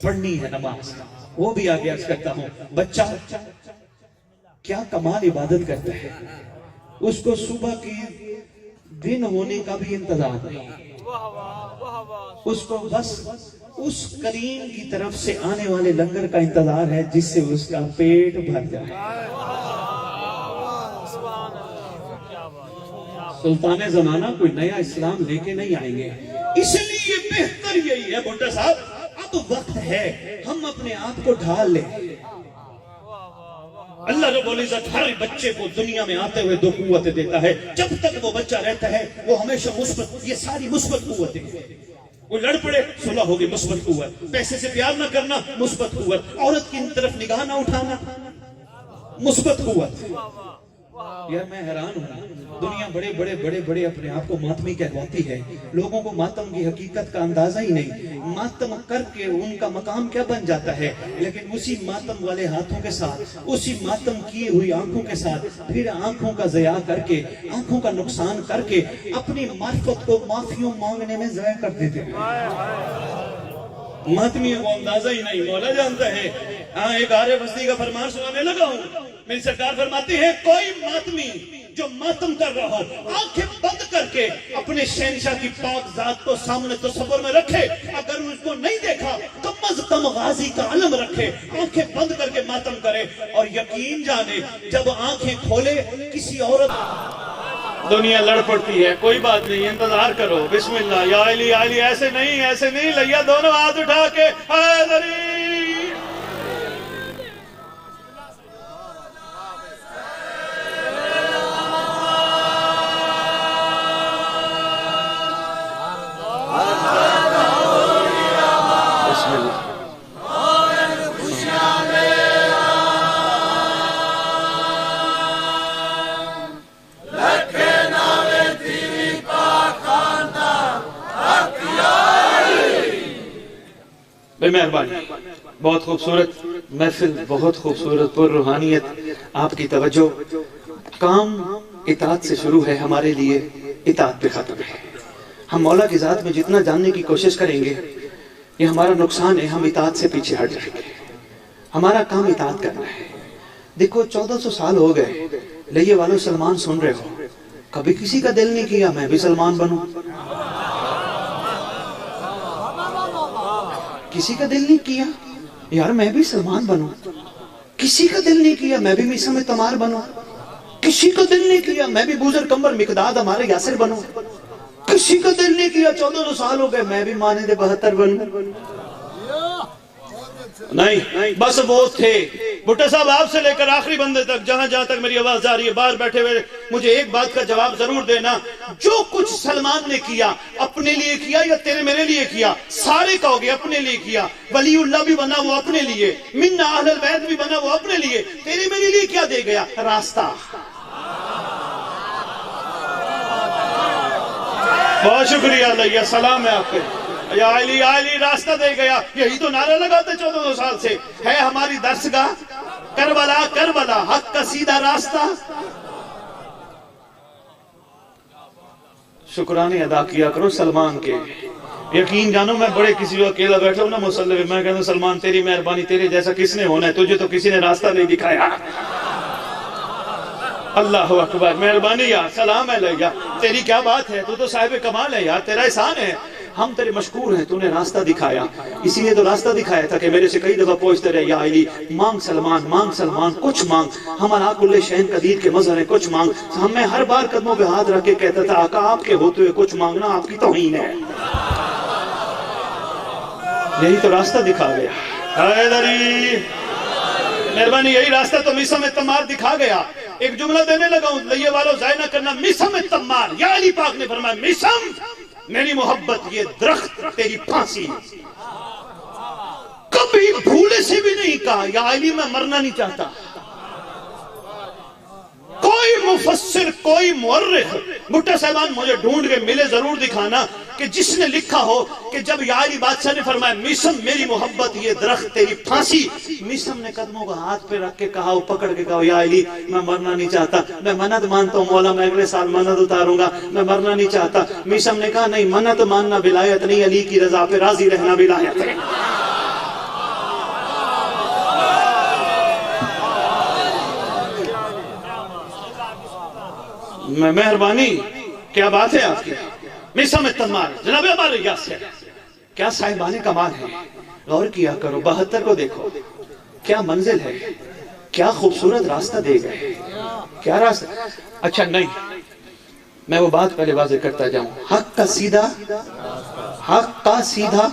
پڑھنی ہے نماز۔ وہ بھی آگے عرض کرتا ہوں، بچہ کیا کمال عبادت کرتا ہے، اس کو صبح کی دن ہونے کا بھی انتظار نہیں، اس کو بس اس کریم کی طرف سے آنے والے لنگر کا انتظار ہے جس سے اس کا پیٹ بھر جائے۔ سلطان زمانہ کوئی نیا اسلام لے کے نہیں آئیں گے، اس لیے بہتر یہی ہے بھٹو صاحب اب وقت ہے ہم اپنے آپ کو ڈھال لیں۔ اللہ رب العزت ہر بچے کو دنیا میں آتے ہوئے 2 قوتیں دیتا ہے، جب تک وہ بچہ رہتا ہے وہ ہمیشہ مثبت، یہ ساری مثبت قوتیں ہیں۔ وہ لڑ پڑے صلح ہوگی مثبت قوت، پیسے سے پیار نہ کرنا مثبت قوت، عورت کی طرف نگاہ نہ اٹھانا مثبت قوت. یار میں حیران ہوں, دنیا بڑے بڑے بڑے بڑے اپنے آپ کو ماتمی کہواتی ہے, لوگوں کو ماتم کی حقیقت کا اندازہ ہی نہیں. ماتم کر کے ان کا مقام کیا بن جاتا ہے, لیکن اسی ماتم والے ہاتھوں کے ساتھ, اسی ماتم کیے ہوئی آنکھوں کے ساتھ پھر آنکھوں کا ضیاع کر کے, آنکھوں کا نقصان کر کے اپنی معرفت کو معافیوں مانگنے میں ضائع کر دیتے ہیں. ماتمیوں کو اندازہ ہی نہیں, مولا جانتا ہے. ہاں, ایک عارف ہستی کا فرمان سنانے لگا ہوں. میری سرکار فرماتی ہے, کوئی ماتمی جو ماتم کر رہا ہو آنکھیں بند کر کے اپنے شہنشاہ کی پاک ذات کو سامنے تصور میں رکھے, اگر اس کو نہیں دیکھا کم از کم غازی کا علم رکھے, آنکھیں بند کر کے ماتم کرے, اور یقین جانے جب آنکھیں کھولے کسی عورت. دنیا لڑ پڑتی ہے, کوئی بات نہیں, انتظار کرو. بسم اللہ. یا علی یا علی, ایسے نہیں ایسے نہیں, لیا دونوں ہاتھ اٹھا کے حیدری. بسم اللہ. بے مہربانی, بہت خوبصورت محفل, بہت خوبصورت پر روحانیت. آپ کی توجہ. کام اطاعت سے شروع ہے, ہمارے لیے اطاعت پہ ختم ہے. ہم مولا کی ذات میں جتنا جاننے کی کوشش کریں گے یہ ہمارا نقصان ہے, ہم اطاعت سے پیچھے ہٹ جائیں گے. ہمارا کام اطاعت کرنا ہے. دیکھو 1400 سال ہو گئے, لئے والو سلمان سن رہے ہو, کبھی کسی کا دل نہیں کیا میں بھی سلمان بنوں. کسی کا دل نہیں کیا یار میں بھی سلمان بنوں. کسی کا دل نہیں کیا میں بھی میثم تمار بنوں. کسی کا دل نہیں کیا میں بھی بوزر کمبر مقداد ہمارے یاسر بنوں. کسی کا دل نہیں کیا 1400 سال ہو گئے میں بھی مانند 72 بنوں. نہیں, بس وہ تھے. بھٹو صاحب آپ سے لے کر آخری بندے تک, جہاں جہاں تک میری آواز آ رہی ہے, باہر بیٹھے ہوئے, مجھے ایک بات کا جواب ضرور دینا. جو کچھ سلمان نے کیا اپنے لیے کیا یا تیرے میرے لیے کیا؟ سارے کہو گے اپنے لیے کیا. ولی اللہ بھی بنا وہ اپنے لیے, من اہل البیت بھی بنا وہ اپنے لیے. تیرے میرے لیے کیا دے گیا؟ راستہ. بہت شکریہ اللہ, سلام ہے آپ کے. یا علی یا علی, راستہ دے گیا. یہی تو نعرہ لگاتے 1400 سال سے. ہے ہماری درسگاہ کربلا, کربلا حق کا سیدھا راستہ. شکرانے ادا کیا کرو سلمان کے. یقین جانو میں بڑے کسی کو اکیلا بیٹھا ہوں نا مصلی میں کہتا ہوں سلمان تیری مہربانی, تیرے جیسا کس نے ہونا ہے, تجھے تو کسی نے راستہ نہیں دکھایا. اللہ اکبر, مہربانی یار, سلام ہے لیا. تیری کیا بات ہے, تو صاحب کمال ہے یار, تیرا احسان ہے. ہم تیرے مشکور ہیں, تو نے راستہ دکھایا. اسی لیے تو راستہ دکھایا تھا کہ میرے سے کئی دفعہ پوچھتے رہے یا علی مانگ سلمان, مانگ سلمان, کچھ مانگ. ہمارا کل شہن قدیر کے مظہر ہے, کچھ مانگ. ہم میں ہر بار قدموں پہ ہاتھ رکھ کے کہتا تھا آقا آپ کے ہوتے ہوئے کچھ مانگنا آپ کی توہین ہے. یہی تو راستہ دکھا گیا. حیدری مہربانی, یہی راستہ تو میثم تمار دکھا گیا. ایک جملہ دینے لگا ہوں, لئے والو ضائع نہ کرنا. میثم تمار, یا علی پاک نے فرمایا میثم میری محبت یہ درخت تیری پھانسی. کبھی بھولے سے بھی نہیں کہا یا علی میں مرنا نہیں چاہتا. کوئی مفسر, کوئی مورخ, بھٹو صاحبان مجھے ڈھونڈ کے ملے ضرور دکھانا کہ جس نے لکھا ہو کہ جب یا علی بادشاہ نے فرمایا میثم میری محبت یہ درخت تیری پھانسی, میثم نے قدموں کا ہاتھ پہ رکھ کے کہا, پکڑ کے کہا یا علی میں مرنا نہیں چاہتا, میں منت مانتا ہوں مولا میں اگلے سال منت اتاروں گا, میں مرنا نہیں چاہتا. میثم نے کہا نہیں, منت ماننا ولایت نہیں, علی کی رضا پہ راضی رہنا ولایت ہے. مہربانی, کیا بات ہے آپ کی. میثم تمار جناب ہمارے یاسر, کیا صاحبان کمال ہے. غور کیا کرو, 72 کو دیکھو, کیا منزل ہے, کیا خوبصورت راستہ دے گئے. کیا راستہ. اچھا نہیں, میں وہ بات پہلے واضح کرتا جاؤں. حق کا سیدھا, حق کا سیدھا.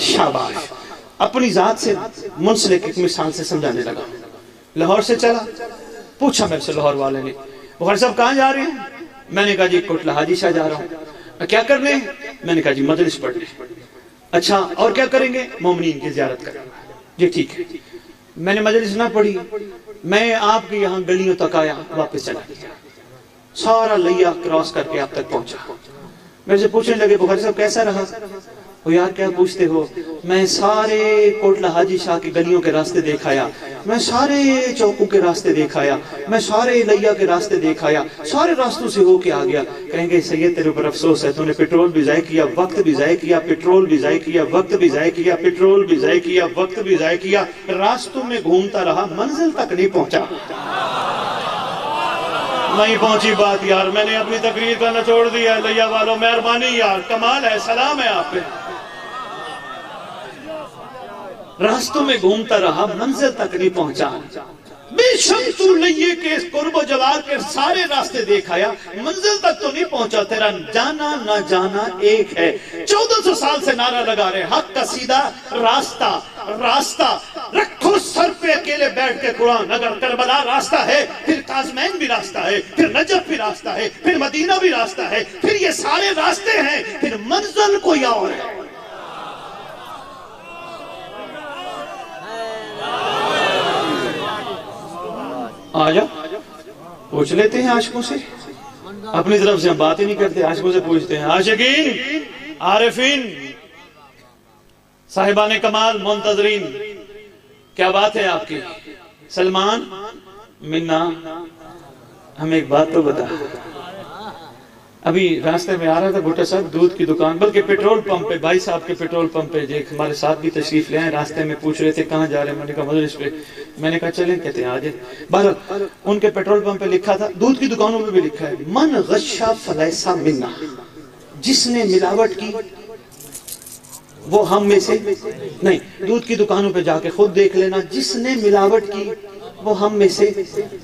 شاباش. اپنی ذات سے منسلک ایک مثال سے سمجھانے لگا. لاہور سے چلا, پوچھا میرے سے لاہور والے نے بخاری صاحب کہاں جا رہے ہیں؟ میں نے کہا جی کوٹلہ حاجی شاہ جا رہا ہوں. کیا کرنے ہیں؟ میں نے کہا جی مجلس پڑھنے. اچھا اور کیا کریں گے؟ مومنین کی زیارت کریں. جی ٹھیک ہے. میں نے مجلس نہ پڑھی, میں آپ کے یہاں گلیوں تک آیا, واپس چلا گیا, سارا لیا کراس کر کے آپ تک پہنچا. میرے سے پوچھنے لگے بخاری صاحب کیسا رہا؟ وہ یار کیا پوچھتے ہو, میں سارے کوٹلہ حاجی شاہ کی گلیوں کے راستے دیکھایا, میں سارے چوکوں کے راستے دیکھایا, میں سارے لیا کے راستے دیکھایا, سارے راستوں سے ہو کے آ گیا. کہیں گے سید تیرے اوپر افسوس ہے, تو نے پیٹرول بھی ضائع کیا, وقت بھی ضائع کیا, پیٹرول بھی ضائع کیا, وقت بھی ضائع کیا, پیٹرول بھی ضائع کیا, وقت بھی ضائع کیا, راستوں میں گھومتا رہا, منزل تک نہیں پہنچا. نہیں پہنچی بات یار, میں نے اپنی تقریر کرنا چھوڑ دیا. لیا والوں مہربانی یار, کمال ہے, سلام ہے آپ پہ. راستوں میں گھومتا رہا, منزل تک نہیں پہنچا. بے شک تو لیے کے قرب و جوار کے سارے راستے دیکھایا, منزل تک تو نہیں پہنچا. تیرا جانا نہ جانا ایک ہے. 1400 سال سے نعرہ لگا رہے, حق کا سیدھا راستہ, راستہ رکھو سر پہ اکیلے بیٹھ کے قرآن. اگر کربلا راستہ ہے, پھر قازمین بھی راستہ ہے, پھر نجف بھی راستہ ہے, پھر مدینہ بھی راستہ ہے, پھر یہ سارے راستے ہیں, پھر منزل کوئی اور ہے. آجا پوچھ لیتے ہیں عاشقوں سے, اپنی طرف سے ہم بات ہی نہیں کرتے, عاشقوں سے پوچھتے ہیں. عاشقین, عارفین, صاحبان کمال, منتظرین, کیا بات ہے آپ کی؟ سلمان منا, ہمیں ایک بات تو بتا. ابھی راستے میں آ رہا تھا بھٹا صاحب, دودھ کی دکان, بلکہ پیٹرول پمپ پہ, بھائی صاحب کے پیٹرول پمپ پہ ایک ہمارے ساتھ بھی تشریف لے آئے. راستے میں پوچھ رہے تھے کہاں جا رہے ہیں, میں نے کہا مجلس پہ. میں نے کہا چلیں, کہتے ہیں آجائیں. بہرحال ان کے پیٹرول پمپ پہ لکھا تھا, دودھ کی دکانوں پہ بھی لکھا ہے, من غشا فلیسا منا, جس نے ملاوٹ کی وہ ہم میں سے نہیں. دودھ کی دکانوں پہ جا کے خود دیکھ لینا, جس نے ملاوٹ کی وہ ہم میں سے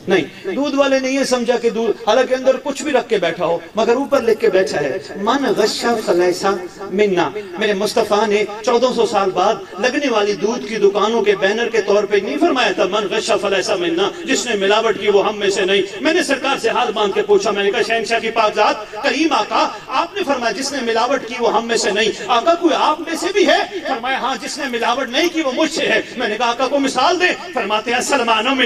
نہیں. دودھ والے نے یہ سمجھا کہ دودھ, حالانکہ اندر کچھ بھی رکھ کے بیٹھا ہو, مگر اوپر لکھ کے بیٹھا ہے من غشا فلیسا منا. میرے مصطفیٰ نے 1400 سال بعد لگنے والی دودھ کی دکانوں کے بینر کے طور پہ نہیں فرمایا تھا من غشا فلیسا منا, جس نے ملاوٹ کی وہ ہم میں سے نہیں. میں نے سرکار سے حال مانگ کے پوچھا, میں نے کہا شہنشاہ کی پاک ذات, کریم آقا, آپ نے فرمایا جس نے ملاوٹ کی وہ ہم میں سے نہیں, آقا کوئی آپ میں سے بھی ہے؟ فرمایا ہاں, جس نے ملاوٹ نہیں کی وہ مجھ سے ہے. میں نے کہا آقا کو مثال دے. فرماتے ہیں سلمان منا.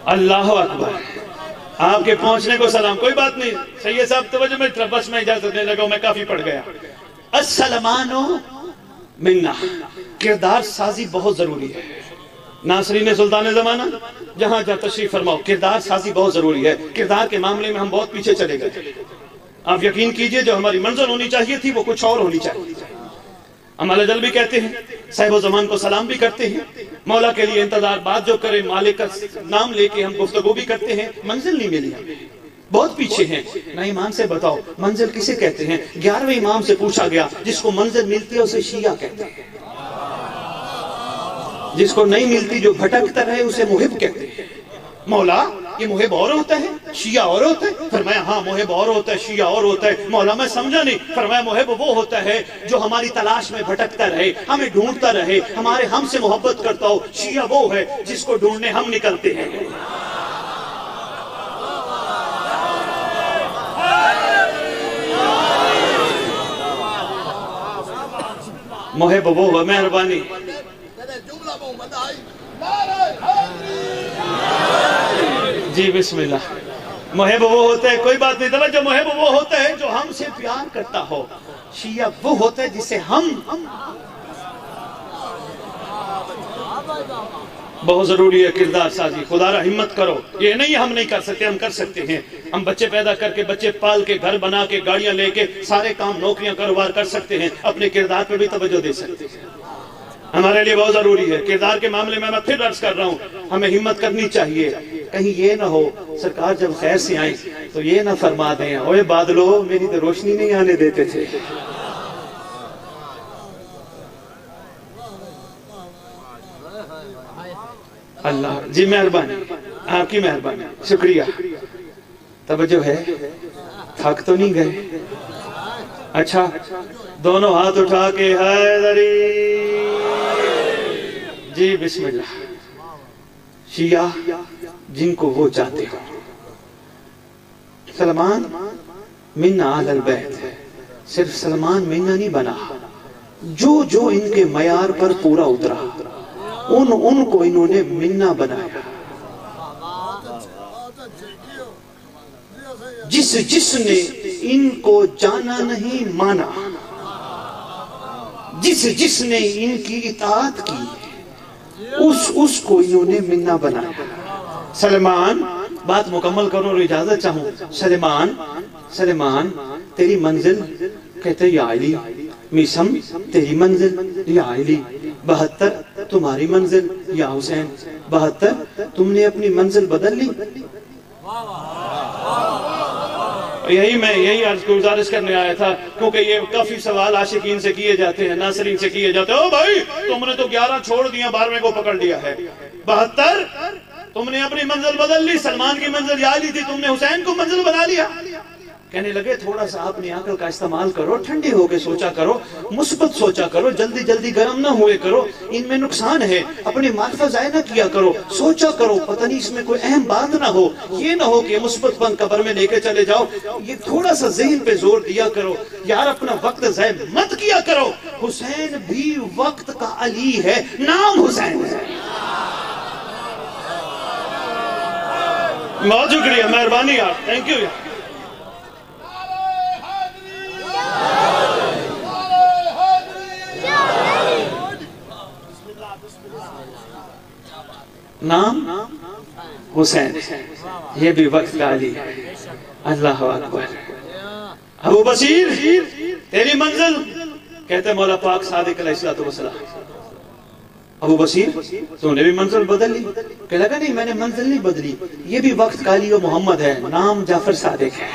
اللہ اکبر, آپ کے پہنچنے کو سلام. کوئی بات نہیں سید صاحب, توجہ میں بس میں اجازت دینے لگا ہوں, میں کافی پڑھ گیا. السلمانو منا, کردار سازی بہت ضروری ہے. ناصرین سلطان زمانہ, جہاں جہاں تشریف فرماؤ, کردار سازی بہت ضروری ہے. کردار کے معاملے میں ہم بہت پیچھے چلے گئے. آپ یقین کیجئے جو ہماری منزل ہونی چاہیے تھی وہ کچھ اور ہونی چاہیے. ہم علیہ جل بھی کہتے ہیں, صاحب و زمان کو سلام بھی کرتے ہیں, مولا کے لیے انتظار, بات جو کرے مالک کا نام لے کے ہم گفتگو بھی کرتے ہیں. منزل نہیں ملی ہمیں, بہت پیچھے ہیں. نہ ایمان سے بتاؤ منزل کسے کہتے ہیں؟ 11ویں امام سے پوچھا گیا, جس کو منزل ملتی ہے اسے شیعہ کہتے ہیں, جس کو نہیں ملتی جو بھٹکتا رہے اسے محب کہتے ہیں. مولا یہ محب اور ہوتا ہے, شیعہ اور ہوتا ہے؟ فرمایا ہاں محب اور ہوتا ہے, شیعہ اور ہوتا ہے. مولا میں سمجھا نہیں. فرمایا محب وہ ہوتا ہے جو ہماری تلاش میں بھٹکتا رہے, ہمیں ڈھونڈتا رہے, ہمارے ہم سے محبت کرتا ہو. شیعہ وہ ہے جس کو ڈھونڈنے ہم نکلتے ہیں. محب وہ ہے, مہربانی. جی بسم اللہ. محب وہ ہوتا ہے, کوئی بات نہیں توجہ, محب وہ ہوتا ہے جو ہم سے پیار کرتا ہو. شیعہ وہ ہوتا ہے جسے ہم بہت ضروری ہے کردار سازی. خدا را ہمت کرو, یہ نہیں ہم نہیں کر سکتے, ہم کر سکتے ہیں. ہم بچے پیدا کر کے, بچے پال کے, گھر بنا کے, گاڑیاں لے کے, سارے کام نوکریاں کاروبار کر سکتے ہیں. اپنے کردار پہ بھی توجہ دے سکتے ہیں. ہمارے لیے بہت ضروری ہے. کردار کے معاملے میں پھر عرض کر رہا ہوں, ہمیں ہمت کرنی چاہیے. کہیں یہ نہ ہو سرکار جب خیر سے آئیں تو یہ نہ فرما دیں اوے بادلو میری تو روشنی نہیں آنے دیتے تھے. اللہ جی مہربانی, آپ کی مہربانی, شکریہ. توجہ ہے, تھک تو نہیں گئے؟ اچھا دونوں ہاتھ اٹھا کے حیدری. جی بسم اللہ. شیعہ جن کو وہ چاہتے ہو, سلمان منا علی البیت، صرف سلمان منا نہیں بنا، جو جو ان کے معیار پر پورا اترا ان کو انہوں نے منا بنایا۔ جس نے ان کو جانا نہیں مانا، جس نے ان کی اطاعت کی، اس کو انہوں نے منا بنایا۔ سلمان، بات مکمل کروں اور اجازت چاہوں، سلمان تیری منزل، کہتے یا علی، میسم تیری منزل یا علی، 72 تمہاری منزل یا حسین، 72 تم نے اپنی منزل بدل لی۔ یہی عرض گزارش کرنے آیا تھا، کیونکہ یہ کافی سوال عاشقین سے کیے جاتے ہیں، ناصرین سے کیے جاتے ہیں، او بھائی تم نے تو 11 چھوڑ دیا، 12ویں کو پکڑ لیا ہے، 72 تم نے اپنی منزل بدل لی، سلمان کی منزل یا علی تھی، تم نے حسین کو منزل بنا لیا۔ کہنے لگے تھوڑا سا اپنی عقل کا استعمال کرو، ٹھنڈی ہو کے سوچا کرو، مثبت سوچا کرو، جلدی گرم نہ ہوئے کرو، ان میں نقصان ہے، اپنی معرفت ضائع نہ کیا کرو، سوچا کرو، پتہ نہیں اس میں کوئی اہم بات نہ ہو، یہ نہ ہو کہ مثبت پن قبر میں لے کے چلے جاؤ، یہ تھوڑا سا ذہن پہ زور دیا کرو، یار اپنا وقت ضائع مت کیا کرو۔ حسین بھی وقت کا علی ہے، نام حسین ہے۔ بہت شکریہ، مہربانی یار، تھینک یو یار۔ نام حسین، یہ بھی وقت کا علی ہے۔ اللہ اکبر۔ ابو بصیر تیری منزل، کہتے مولا پاک صادق علیہ السلام، ابو بصیر تو نے بھی منزل بدل لی؟ کہ لگا نہیں میں نے منزل نہیں بدلی، یہ بھی وقت کا علی و محمد ہے، نام جعفر صادق ہے۔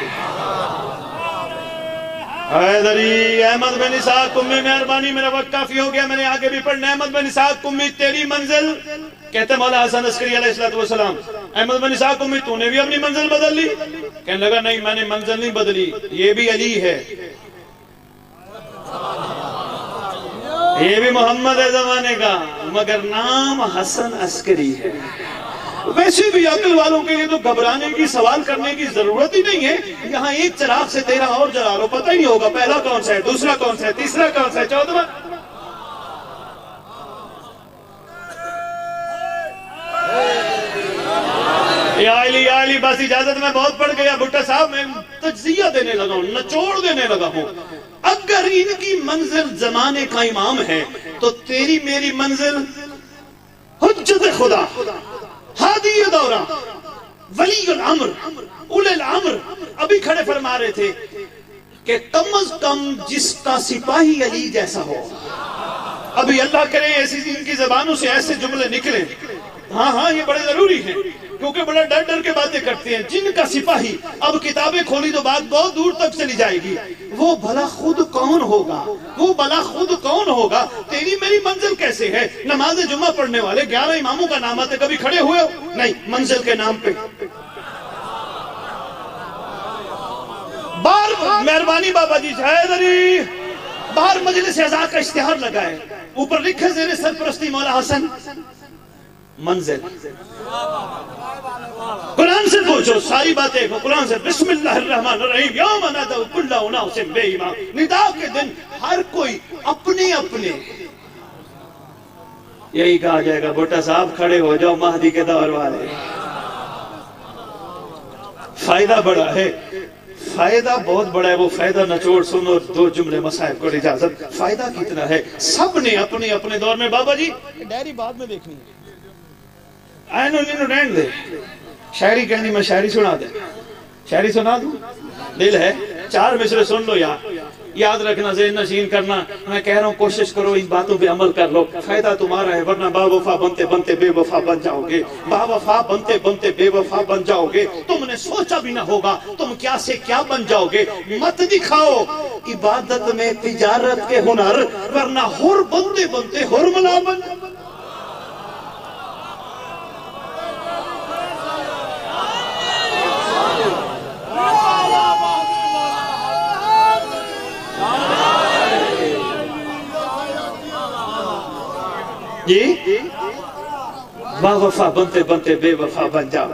حیدری، احمد بن اسحاق قمی، مہربانی میرا وقت کافی ہو گیا، میں نے آگے بھی پڑھنا ہے۔ احمد بن اسحاق قمی تیری منزل، کہتے مولا حسن عسکری علیہ السلام، احمد بن اسحاق قمی تو نے بھی اپنی منزل بدل لی؟ کہنے لگا نہیں میں نے منزل نہیں بدلی، یہ بھی علی ہے، یہ بھی محمد ہے زمانے کا، مگر نام حسن عسکری ہے۔ ویسے بھی عقل والوں کے لیے تو گھبرانے کی، سوال کرنے کی ضرورت ہی نہیں ہے، یہاں ایک چراغ سے 13 اور جلا لو، پتہ ہی نہیں ہوگا پہلا کون سا ہے، دوسرا کون سا ہے، تیسرا کون سا ہے، 14واں۔ یا علی بس اجازت، میں بہت پڑھ گیا بھٹا صاحب، میں تجزیہ دینے لگا ہوں، نچوڑ دینے لگا ہوں۔ اگر ان کی منزل زمانے کا امام ہے تو تیری میری منزل حجت خدا، ہادی دورہ، ولی الامر، اولی الامر، ابھی کھڑے فرما رہے تھے کہ کم از کم جس کا سپاہی علی جیسا ہو۔ ابھی اللہ کرے ایسی ان کی زبانوں سے ایسے جملے نکلیں، ہاں یہ بڑے ضروری ہیں، کیونکہ بڑا ڈر کے باتیں کرتے ہیں۔ جن کا سپاہی، اب کتابیں کھولی تو بات بہت دور تک چلی جائے گی، وہ بھلا خود کون ہوگا، وہ بھلا خود کون ہوگا؟ تیری میری منزل کیسے ہے؟ نماز جمعہ پڑھنے والے 11 اماموں کا نام آتے، کبھی کھڑے ہوئے ہو؟ نہیں، منزل کے نام پہ بار مہربانی بابا جی حیدری، باہر مجلس اعزاز کا اشتہار لگائے، اوپر لکھے زیر سرپرستی مولا حسن منزل۔ قرآن سے پوچھو ساری باتیں، قرآن سے بسم اللہ الرحمن الرحیم، یوم ندعو کل اناس بامامہم، ندا کے دن ہر کوئی اپنے اپنے، یہی کہا جائے گا بھٹا صاحب کھڑے ہو جاؤ مہدی کے دور والے۔ فائدہ بڑا ہے، فائدہ بہت بڑا ہے، وہ فائدہ نچوڑ سن اور 2 جملے مسائب کو اجازت۔ فائدہ کتنا ہے، سب نے اپنے اپنے دور میں، بابا جی ڈائری بعد میں دیکھنی ہے، آئینو لینو رہن دے، شاعری کہنی میں شاعری سنا دے، شاعری سنا دوں، دل ہے 4 مصرے سن لو یار، یاد رکھنا، ذہن نشین کرنا، میں کہہ رہا ہوں کوشش کرو ان باتوں پہ عمل کر لو، فائدہ تمہارا ہے، ورنہ با وفا بنتے بنتے بے وفا بن جاؤ گے، با وفا بنتے بنتے بے وفا بن جاؤ گے، تم نے سوچا بھی نہ ہوگا تم کیا سے کیا بن جاؤ گے۔ مت دکھاؤ عبادت میں تجارت کے ہنر، ورنہ ہر بنتے بنتے ہرملا بن جاؤ۔ جی با وفا بنتے بنتے بے وفا بن جاؤ،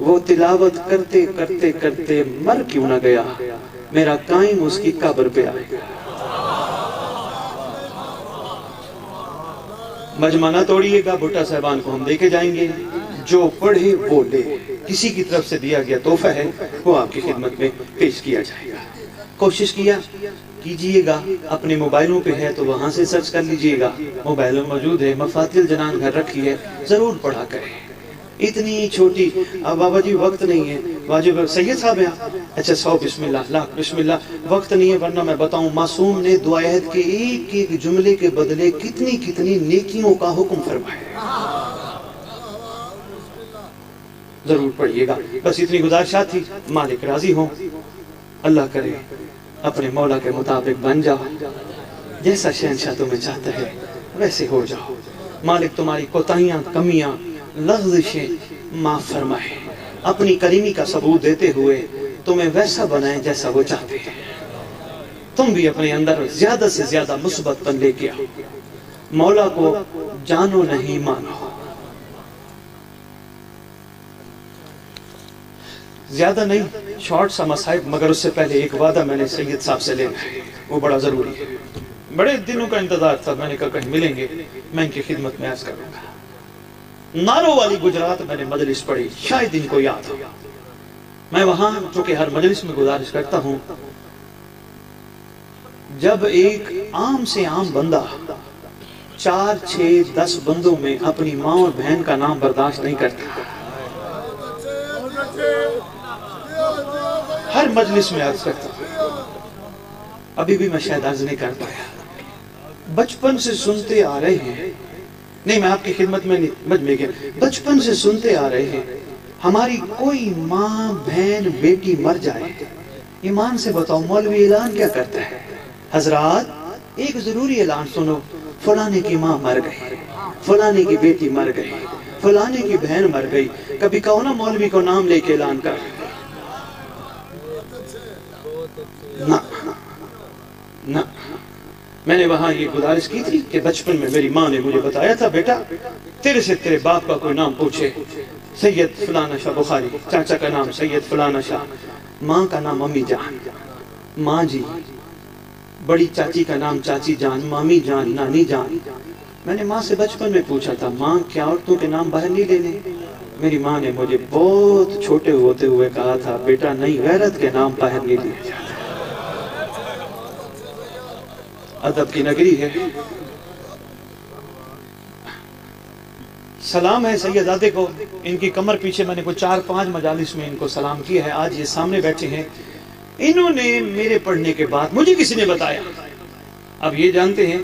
وہ تلاوت کرتے کرتے کرتے مر کیوں نہ گیا، میرا قائم اس کی قبر پہ آئے گا۔ مجمع نہ توڑیے گا، بھٹا صاحبان کو ہم دے کے جائیں گے، جو پڑھے وہ لے، کسی کی طرف سے دیا گیا تحفہ ہے وہ آپ کی خدمت میں پیش کیا جائے گا۔ کوشش کیجئے گا، اپنے موبائلوں پہ ہے تو وہاں سے سرچ کر لیجئے گا، موبائلوں موجود ہے، مفاتیح الجنان گھر رکھی ہے، ضرور پڑھا کریں۔ اتنی چھوٹی، اب بابا جی وقت نہیں ہے، واجب سید صاحب ہیں، اچھا 100 بسم اللہ، لاکھ بسم اللہ، وقت نہیں ہے، ورنہ میں بتاؤں معصوم نے دعا عہد کے ایک ایک جملے کے بدلے کتنی کتنی نیکیوں کا حکم فرمایا۔ ضرور پڑھیے گا، بس اتنی گزارشات تھی، مالک راضی ہوں، اللہ کرے اپنے مولا کے مطابق بن جاؤ، جیسا شہنشاہ تمہیں چاہتا ہے ویسے ہو جاؤ، مالک تمہاری کوتاہیاں، کمیاں، لغزشیں معاف فرمائے، اپنی کریمی کا ثبوت دیتے ہوئے تمہیں ویسا بنائے جیسا وہ چاہتے ہیں، تم بھی اپنے اندر زیادہ سے زیادہ مثبت پن لے کے آؤ، مولا کو جانو نہیں مانو۔ زیادہ نہیں، شارٹ سا مصائب، مگر اس سے پہلے ایک وعدہ میں نے سید صاحب سے لینا ہے، وہ بڑا ضروری ہے، بڑے دنوں کا انتظار تھا، میں نے کہا کہیں ملیں گے، میں ان کی خدمت میں عرض کروں گا۔ نارو والی گجرات میں نے مجلس پڑھی، شاید ان کو یاد ہو، میں وہاں چونکہ ہر مجلس میں گزارش کرتا ہوں، جب ایک عام سے عام بندہ 4 6 10 بندوں میں اپنی ماں اور بہن کا نام برداشت نہیں کرتا، ہر مجلس میں عرض کرتا ہوں، ابھی بھی میں شاید عرض نہیں کر پایا، بچپن سے سنتے آ رہے ہیں، نہیں میں آپ کی خدمت میں مجمع گیا، بچپن سے سنتے آ رہے ہیں، ہماری کوئی ماں بہن بیٹی مر جائے، ایمان سے بتاؤ مولوی اعلان کیا کرتا ہے؟ حضرات ایک ضروری اعلان سنو، فلانے کی ماں مر گئی، فلانے کی بیٹی مر گئی، فلانے کی بہن مر گئی، کبھی کہو نا مولوی کو نام لے کے اعلان کر، نہ میں نے وہاں یہ گزارش کی تھی کہ بچپن میں میری ماں نے مجھے بتایا تھا، بیٹا تیرے سے تیرے باپ کا کوئی نام پوچھے، سید فلانا شاہ بخاری، چاچا کا نام سید فلانا شاہ، ماں کا نام امی جان، ماں جی، بڑی چاچی کا نام چاچی جان، مامی جان، نانی جان۔ میں نے ماں سے بچپن میں پوچھا تھا، ماں کیا عورتوں کے نام باہر نہیں لینے؟ میری ماں نے مجھے بہت چھوٹے ہوتے ہوئے کہا تھا، بیٹا نہیں، غیرت کے نام باہر نہیں لیے جاتے۔ ادب کی نگری ہے، سلام ہے سیدادے کو، ان کی کمر پیچھے میں نے کوئی 4 5 مجالس میں ان کو سلام کیا ہے، آج یہ سامنے بیٹھے ہیں، انہوں نے میرے پڑھنے کے بعد، مجھے کسی نے بتایا، اب یہ جانتے ہیں،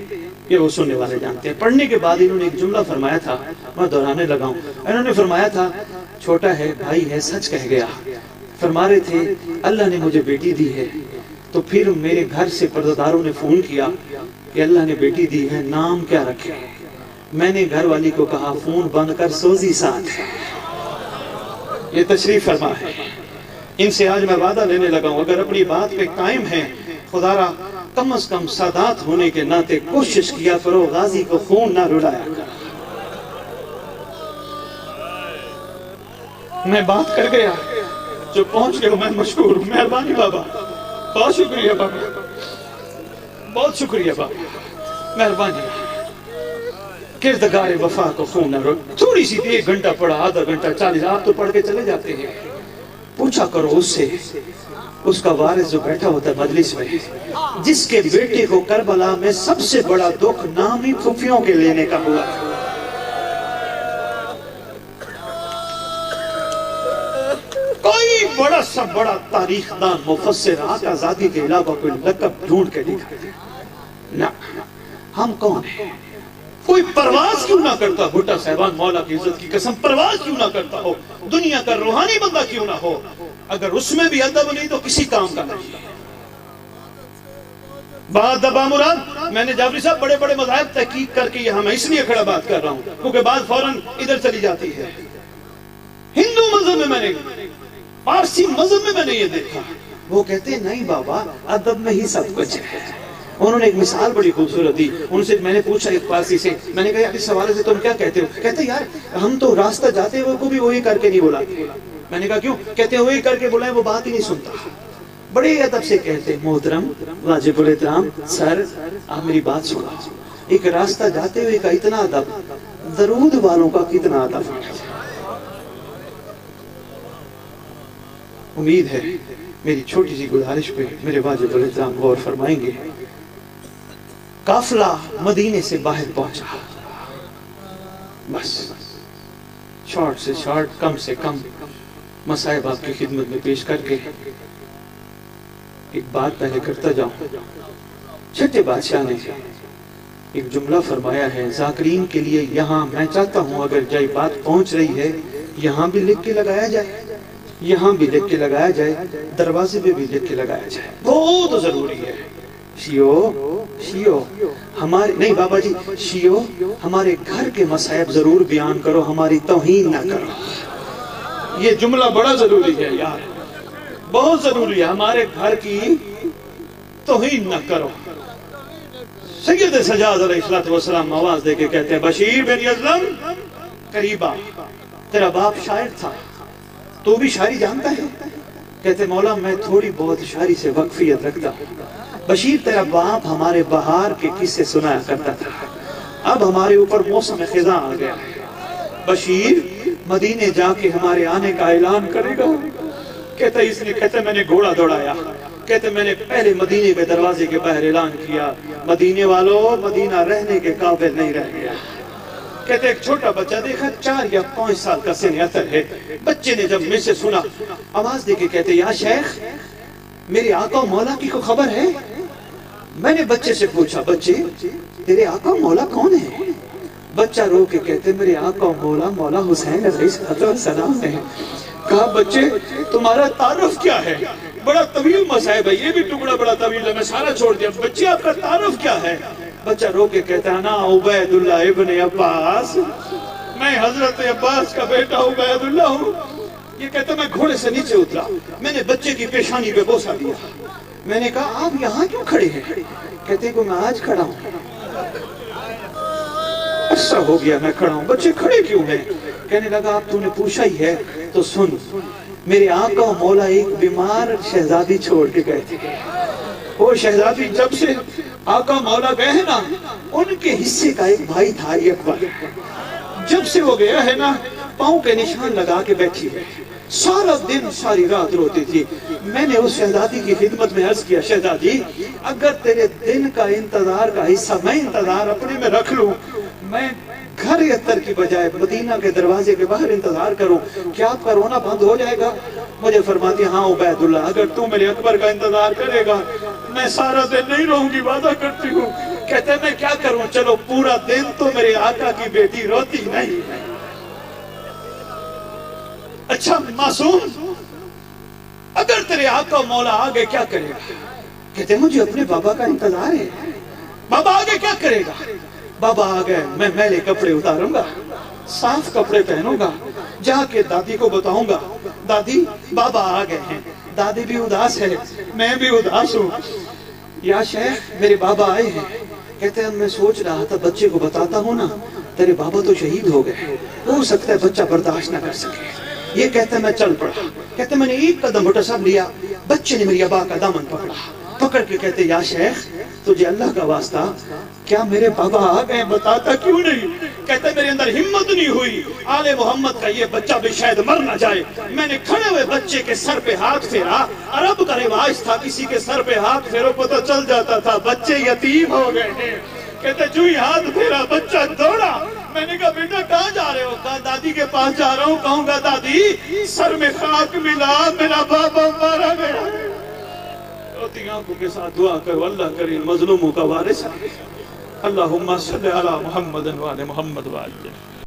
یہ وہ سننے والے جانتے ہیں، پڑھنے کے بعد انہوں نے ایک جملہ فرمایا تھا، میں دہرانے لگا ہوں، انہوں نے فرمایا تھا، چھوٹا ہے بھائی ہے سچ کہہ گیا، فرما رہے تھے اللہ نے مجھے بیٹی دی ہے، تو پھر میرے گھر سے پردہ نے فون کیا کہ اللہ نے بیٹی دی ہے، نام کیا رکھے؟ میں نے گھر والی کو کہا فون بند کر، سوزی ساتھ ہے۔ یہ تشریف فرما ہے، ان سے آج میں وعدہ لینے لگا ہوں، اگر اپنی بات پہ قائم ہیں، خدا را کم از کم سادات ہونے کے ناطے کوشش کیا کرو غازی کو خون نہ رلایا کر۔ میں بات کر گیا، جو پہنچ گئے میں مشکور ہوں، مہربانی بابا، بہت شکریہ بابا، بہت شکریہ بابا، مہربانی، کردگار وفا کو خون نہ رول، تھوڑی سی 1 گھنٹہ پڑھا، آدھا گھنٹہ 40، آپ تو پڑھ کے چلے جاتے ہیں، پوچھا کرو اس سے، اس کا وارث جو بیٹھا ہوتا ہے مجلس میں، جس کے بیٹے کو کربلا میں سب سے بڑا دکھ نامی پھوپھیوں کے لینے کا ہوا تھا، کوئی بڑا سا بڑا تاریخ دان مفسر آقا زادی کے علاوہ کوئی لقب ڈھونڈ کے لکھا نہ، ہم کون ہیں؟ کوئی پرواز کیوں نہ کرتا، بھٹا صاحبان مولا کی عزت کی قسم پرواز کیوں نہ کرتا ہو، دنیا کا روحانی بندہ کیوں نہ ہو، اگر اس میں بھی ادب نہیں تو کسی کام کا نہیں۔ بات دبا مراد، میں نے جعفری صاحب بڑے بڑے مذاہب تحقیق کر کے یہاں میں اس لیے کھڑا بات کر رہا ہوں کیونکہ بات فوراً ادھر چلی جاتی ہے۔ ہندو مذہب میں نے، پارسی مذہب میں نے یہ دیکھا، وہ کہتے ہیں نہیں بابا ادب میں ہی سب کچھ ہے۔ انہوں نے ایک مثال بڑی خوبصورت دی، ان سے میں نے پوچھا ایک پارسی سے، میں نے کہا یار اس حوالے سے تم کیا کہتے ہو؟ کہتے یار ہم تو راستہ جاتے ہوئے کو بھی وہی کر کے نہیں بولا، میں نے کہا کیوں؟ کہتے ہوئے کر کے بلائیں وہ بات ہی نہیں سنتا. بڑے ادب سے کہتے محترم واجب الاحترام سر آپ میری بات سنا. ایک راستہ جاتے ہوئے کا اتنا ادب، درود والوں کا کتنا ادب. امید ہے میری چھوٹی سی گزارش پہ میرے واجب الاحترام غور فرمائیں گے. قافلہ مدینے سے باہر پہنچا، بس شارٹ سے شارٹ، کم سے کم مصائب آپ کی خدمت میں پیش کر کے ایک بات پہلے کرتا جاؤں. چھٹے بادشاہ نے ایک جملہ فرمایا ہے ذاکرین کے لیے. یہاں میں چاہتا ہوں اگر جائے بات پہنچ رہی ہے یہاں بھی لکھ کے لگایا جائے، یہاں بھی لکھ کے لگایا جائے، دروازے پہ بھی لکھ کے لگایا جائے. بہت ضروری ہے. شیعو ہمارے نہیں بابا جی، شیعو ہمارے گھر کے مصائب ضرور بیان کرو، ہماری توہین نہ کرو. یہ جملہ بڑا ضروری ہے یار، بہت ضروری ہے. ہمارے گھر کی توہین نہ کرو. سید سجاد علیہ السلام آواز دے کے کہتے ہیں بشیر بن اسلم قریب آ، تیرا باپ شاعر تھا، تو بھی شاعری جانتا ہے؟ کہتے مولا میں تھوڑی بہت شاعری سے وقفیت رکھتا ہوں. بشیر تیرا باپ ہمارے بہار کے قصے سنایا کرتا تھا، اب ہمارے اوپر موسم خزاں آ گیا ہے. بشیر مدینے جا کے ہمارے آنے کا اعلان کرے گا. کہتے اس نے کہتے میں نے گھوڑا دوڑایا، کہتے میں نے پہلے مدینے کے دروازے کے باہر اعلان کیا مدینے والوں مدینہ رہنے کے قابل نہیں رہ گیا. کہتے ایک چھوٹا بچہ دیکھا 4 یا 5 سال کا سن عطر ہے. بچے نے جب مجھ سے سنا آواز دے کے کہتے یا شیخ میرے آقا مولا کی کو خبر ہے؟ میں نے بچے سے پوچھا بچے تیرے آقا مولا کون ہے؟ بچہ رو کے کہتے میرے آقا مولا حسین علیہ السلام ہے. کہا بچے تمہارا تعارف کیا ہے؟ بڑا طویل مصائب ہے، یہ بھی ٹکڑا بڑا طویل ہے، میں سارا چھوڑ دیا. بچے آپ کا تعارف کیا ہے؟ بچہ رو کے کہتا ہے نا عبید اللہ ابن عباس، میں حضرت عباس کا بیٹا عبید اللہ ہوں. یہ کہتا میں گھوڑے سے نیچے اترا، میں نے بچے کی پیشانی پہ بوسہ دیا. میں نے کہا آپ یہاں کیوں کھڑے ہیں؟ کہتے کہ میں آج کھڑا ہوں. ایسا ہو گیا میں کھڑا ہوں، بچے کھڑے کیوں ہیں؟ کہنے لگا آپ تو نے پوچھا ہی ہے تو سن. میرے آقا مولا ایک بیمار شہزادی چھوڑ کے گئے تھے. وہ شہزادی جب سے آقا مولا گئے ہیں نا ان کے حصے کا ایک بھائی تھا اکبر، جب سے وہ گیا ہے نا پاؤں کے نشان لگا کے بیٹھی ہے، سارا دن ساری رات روتی تھی. میں نے اس شہزادی کی خدمت میں عرض کیا شہزادی اگر تیرے دن کا انتظار کا حصہ میں انتظار اپنے میں رکھ لوں، میں گھر عطر کی بجائے مدینہ کے دروازے کے باہر انتظار کروں، کیا آپ کا رونا بند ہو جائے گا؟ مجھے فرماتی ہاں عبید اللہ اگر تو میرے اکبر کا انتظار کرے گا میں سارا دن نہیں رہوں گی، وعدہ کرتی ہوں. کہتے ہیں میں کیا کروں؟ چلو پورا دن تو میرے آقا کی بیٹی روتی نہیں. اچھا معصوم اگر تیرے آقا مولا آگے کیا کرے گا؟ کہتے ہیں مجھے اپنے بابا کا انتظار ہے. بابا آگے کیا کرے گا؟ بابا آگے میں میلے کپڑے اتاروں گا، صاف کپڑے پہنوں گا، جا کے دادی کو بتاؤں گا دادی بابا آگئے ہیں. دادی بھی اداس ہے، میں بھی اداس ہوں. یا شیخ میرے بابا آئے ہیں. کہتے ہیں میں سوچ رہا تھا بچے کو بتاتا ہوں نا تیرے بابا تو شہید ہو گئے، ہو سکتا ہے بچہ برداشت نہ کر سکے. یہ کہتے ہیں میں چل پڑا. کہتے ہیں میں نے ایک قدم مٹسب لیا، بچے نے میری ابا کا دامن پکڑ کے کہتے یا شیخ تجھے اللہ کا واسطہ کیا میرے بابا آ گئے بتاتا کیوں نہیں؟ کہتے میرے اندر ہمت نہیں ہوئی، آل محمد کا یہ بچہ بھی شاید مر نہ جائے. میں نے کھڑے ہوئے بچے کے سر پہ ہاتھ پھیرا. عرب کا رواج تھا کسی کے سر پہ ہاتھ پھیرو پتہ چل جاتا تھا بچے یتیم ہو گئے ہیں. کہتے جو ہی ہاتھ پھیرا بچہ دوڑا. میں نے کہا بیٹا کہاں جا رہے ہو؟ کہا دادی کے پاس جا رہا ہوں. کہوں گا دادی سر میں خاک ملا میرا بابا مارا گیا. روتی آنکھوں کے ساتھ دعا کرو اللہ کریم مظلوموں کا وارث. اللہم صلی علی محمد و علی محمد و علی